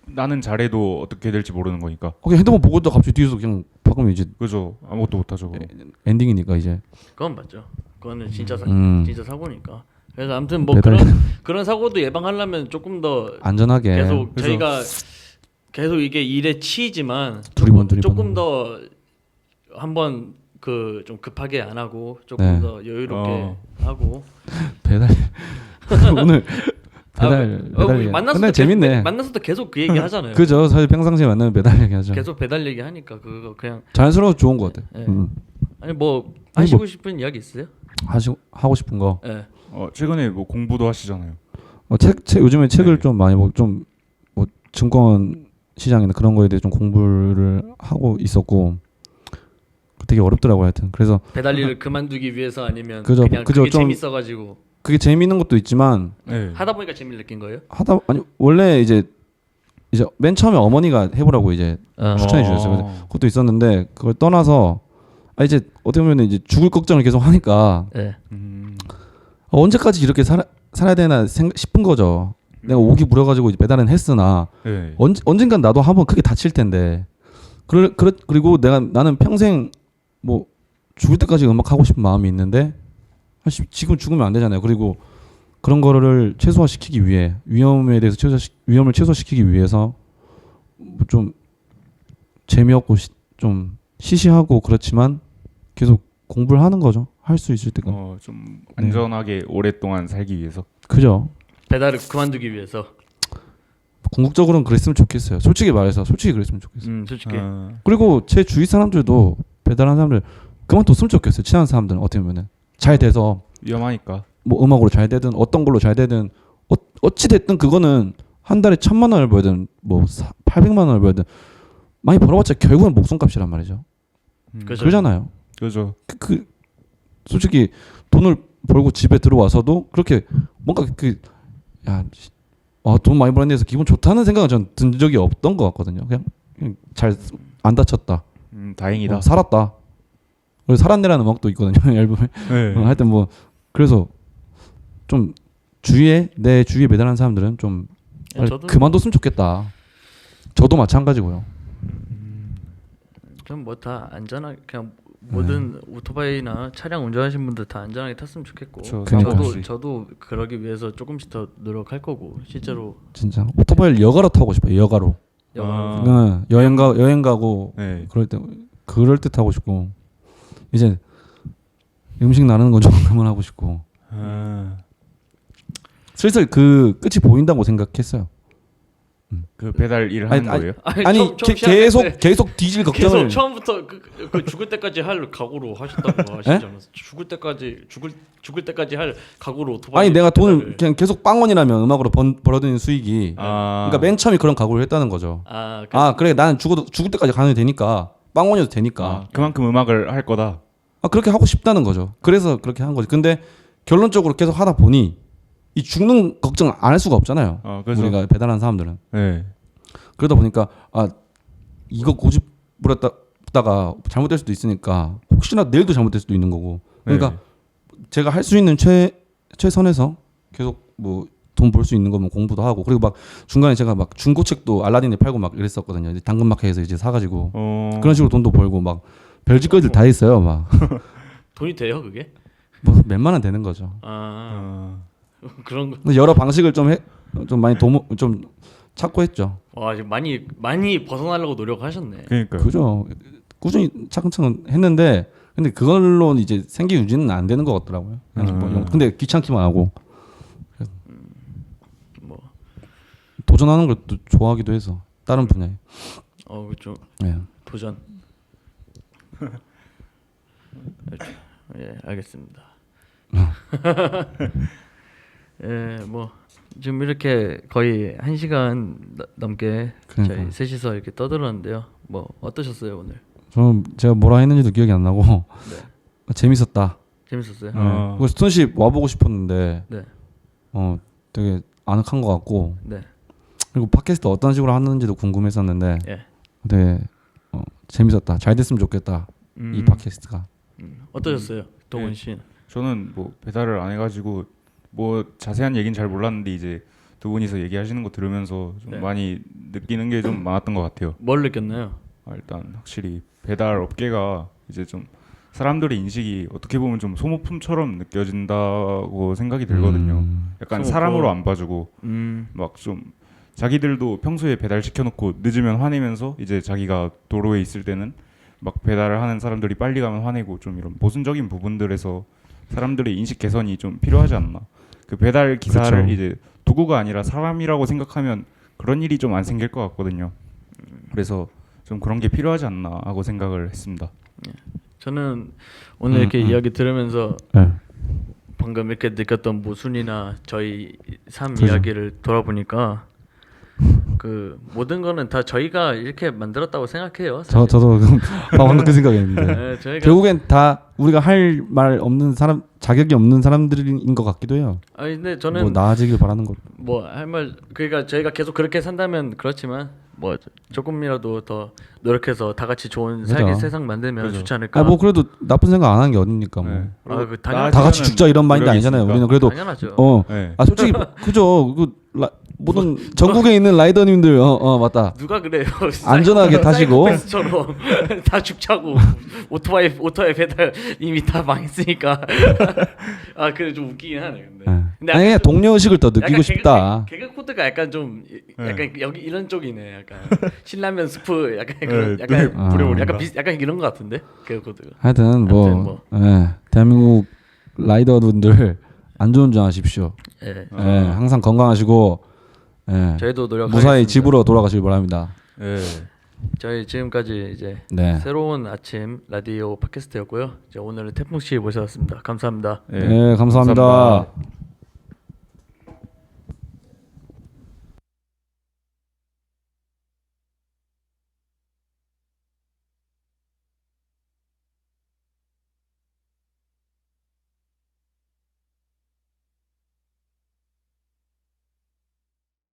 나는 잘해도 어떻게 될지 모르는 거니까. 그냥 핸드폰 보고 있다가 갑자기 뒤에서 그냥 바꾸면 이제 그죠. 아무것도 못하죠. 엔딩이니까 이제. 그건 맞죠. 그거는 진짜 진짜 사고니까. 그래서 아무튼 뭐 배달- 그런 사고도 예방하려면 조금 더 안전하게. 계속 그래서- 저희가 계속 이게 일에 치이지만 두리번. 조금 더 한번 좀 급하게 안 하고 조금 네. 더 여유롭게 하고 배달 오늘 배달 얘기. 근데 재밌네. 만나서도 계속 그 얘기 하잖아요. 그죠. 사실 평상시에 만나면 배달 얘기하죠. 계속 배달 얘기 하니까 그거 그냥 자연스러워서 좋은 것 같아. 네. 음. 뭐 하시고 싶은 이야기 있어요? 하고 싶은 거. 네. 최근에 뭐 공부도 하시잖아요. 요즘에 책을 네. 좀 많이 뭐 증권 시장이나 그런 거에 대해 좀 공부를 하고 있었고 되게 어렵더라고요. 하여튼 그래서 배달 일을 그만두기 위해서 아니면 그죠, 그냥 그죠, 그게 좀- 재밌어가지고 그게 재미있는 것도 있지만 네. 하다 보니까 재미를 느낀 거예요? 원래 이제 맨 처음에 어머니가 해보라고 이제 추천해 주셨어요. 그래서 그것도 있었는데 그걸 떠나서 이제 어떻게 보면 이제 죽을 걱정을 계속 하니까 네. 언제까지 이렇게 살아야 되나 싶은 거죠. 내가 오기 부려가지고 이제 배달은 했으나 네. 언젠간 나도 한번 크게 다칠 텐데 그리고 나는 평생 뭐 죽을 때까지 음악 하고 싶은 마음이 있는데 지금 죽으면 안 되잖아요. 그리고 그런 거를 최소화시키기 위해 위험에 대해서 위험을 최소화시키기 위해서 좀 재미없고 좀 시시하고 그렇지만 계속 공부를 하는 거죠. 할 수 있을 때가. 좀 안전하게 오랫동안 살기 위해서. 그죠. 배달을 그만두기 위해서. 궁극적으로는 그랬으면 좋겠어요. 솔직히 그랬으면 좋겠어요. 솔직히. 그리고 제 주위 사람들도 배달하는 사람들 그만뒀으면 좋겠어요. 친한 사람들은 어떻게 보면은 잘 돼서 위험하니까. 뭐 음악으로 잘 되든 어떤 걸로 잘 되든 어찌 됐든 그거는 한 달에 1,000만 원을 벌든 뭐 800만 원을 벌든 많이 벌어봤자 결국은 목숨값이란 말이죠. 그죠. 그러잖아요. 그죠. 솔직히 돈을 벌고 집에 들어와서도 그렇게 뭔가 돈 많이 벌었네 해서 기분 좋다는 생각은 전 든 적이 없던 것 같거든요. 그냥 잘 안 다쳤다. 다행이다. 살았다. 그리고 살았네라는 음악도 있거든요. 앨범에. 네. 하여튼 뭐 그래서 좀 내 주위에 매달하는 사람들은 좀 저도 그만뒀으면 좋겠다. 저도 마찬가지고요. 좀 뭐 다 안전하게 그냥 모든 오토바이나 차량 운전하시는 분들 다 안전하게 탔으면 좋겠고 그쵸, 상관없이. 저도 그러기 위해서 조금씩 더 노력할 거고 실제로 진짜 오토바이를 여가로 타고 싶어요. 여가로. 아. 여행 가고 네. 그럴 때 타고 싶고 이제 음식 나누는 건 좀 그만하고 싶고 아, 슬슬 그 끝이 보인다고 생각했어요. 그 배달 일을 하는 아니, 거예요? 아니 처음 계속 뒤질 계속 걱정을 처음부터 그 죽을 때까지 할 각오로 하셨다고 하시지 않았어요? 죽을 때까지 할 각오로 오토바이 아니 내가 돈을 배달을. 그냥 계속 빵원이라면 음악으로 벌어들이는 수익이 아, 그러니까 맨 처음에 그런 각오를 했다는 거죠. 그래 나는 죽을 때까지 가는 되니까 빵원이어도 되니까 그만큼 음악을 할 거다. 그렇게 하고 싶다는 거죠. 그래서 그렇게 한 거지. 근데 결론적으로 계속 하다 보니 이 죽는 걱정 안 할 수가 없잖아요. 그래서 우리가 배달하는 사람들은. 네. 그러다 보니까 이거 고집부렸다가 잘못될 수도 있으니까 혹시나 내일도 잘못될 수도 있는 거고. 그러니까 네. 제가 할 수 있는 최선에서 계속 뭐 돈 벌 수 있는 거면 공부도 하고 그리고 막 중간에 제가 막 중고책도 알라딘에 팔고 막 이랬었거든요. 이제 당근마켓에서 이제 사가지고 그런 식으로 돈도 벌고 막 별짓거리들 다 했어요. 막 돈이 돼요 그게? 뭐 몇만 원 되는 거죠. 그런 거. 근데 여러 방식을 좀 많이 좀 찾고 했죠. 와 지금 많이 벗어나려고 노력하셨네. 그러니까. 그죠. 꾸준히 차근차근 했는데 근데 그걸로 이제 생계 유지는 안 되는 것 같더라고요. 근데 귀찮기만 하고 뭐 도전하는 걸 또 좋아하기도 해서 다른 분야에. 그렇죠. 네. 도전. 예, 알겠습니다. 예, 뭐 지금 이렇게 거의 1시간 넘게 그러니까. 저희 셋이서 이렇게 떠들었는데요. 뭐 어떠셨어요 오늘? 저는 제가 뭐라 했는지도 기억이 안 나고 재밌었다. 재밌었어요? 그리고 스톤십 와보고 싶었는데 네. 되게 아늑한 것 같고 네. 그리고 팟캐스트 어떤 식으로 하는지도 궁금했었는데 예. 되게 재밌었다. 잘 됐으면 좋겠다. 이 팟캐스트가. 어떠셨어요, 동훈 씨? 저는 뭐 배달을 안 해가지고 뭐 자세한 얘기는 잘 몰랐는데 이제 두 분이서 얘기하시는 거 들으면서 좀 네. 많이 느끼는 게 좀 많았던 것 같아요. 뭘 느꼈나요? 일단 확실히 배달 업계가 이제 좀 사람들의 인식이 어떻게 보면 좀 소모품처럼 느껴진다고 생각이 들거든요. 약간 소모품. 사람으로 안 봐주고 음. 막 좀 자기들도 평소에 배달 시켜놓고 늦으면 화내면서 이제 자기가 도로에 있을 때는 막 배달을 하는 사람들이 빨리 가면 화내고 좀 이런 모순적인 부분들에서 사람들의 인식 개선이 좀 필요하지 않나. 그 배달 기사를 그렇죠. 이제 도구가 아니라 사람이라고 생각하면 그런 일이 좀 안 생길 것 같거든요. 그래서 좀 그런 게 필요하지 않나 하고 생각을 했습니다. 저는 오늘 이렇게 이야기 들으면서 네. 방금 이렇게 느꼈던 모순이나 저희 삶 그죠. 이야기를 돌아보니까 그 모든 거는 다 저희가 이렇게 만들었다고 생각해요. 사실. 저도 방금 그 생각했는데 네, 저희가 결국엔 다 우리가 할 말 없는 사람 자격이 없는 사람들인 것 같기도 해요. 아니 근데 저는 뭐 나아지길 바라는 것. 뭐 할 말 그러니까 저희가 계속 그렇게 산다면 그렇지만 뭐 조금이라도 더 노력해서 다 같이 좋은 그죠. 세상 만들면 그죠. 좋지 않을까. 뭐 그래도 나쁜 생각 안 하는 게 어딥니까 뭐. 네. 그 당연 다 같이 죽자 이런 마인드 아니잖아요. 우리는 그래도 당연하죠. 네. 솔직히 그죠. 모든 전국에 있는 라이더님들 맞다. 누가 그래요? 안전하게 타시고. 사이코패스처럼 다 죽자고 오토바이 배달 이미 다 망했으니까. 그래 좀 웃기긴 하네 근데. 근데 아니 그냥 동료 의식을 더 느끼고 약간 싶다. 개그 코드가 약간 좀 약간 여기 이런 쪽이네. 약간 신라면 스프 약간 네, 그런 되게 약간 부려버린다. 약간 이런 것 같은데 개그 코드가. 하여튼 대한민국 라이더분들 안전운전하십시오. 예. 항상 건강하시고 저희도 노력하겠습니다. 무사히 집으로 돌아가시길 바랍니다. 네. 저희 지금까지 이제 네. 새로운 아침 라디오 팟캐스트였고요. 이제 오늘은 태풍 씨 모셔왔습니다. 감사합니다. 네. 네, 감사합니다. 감사합니다.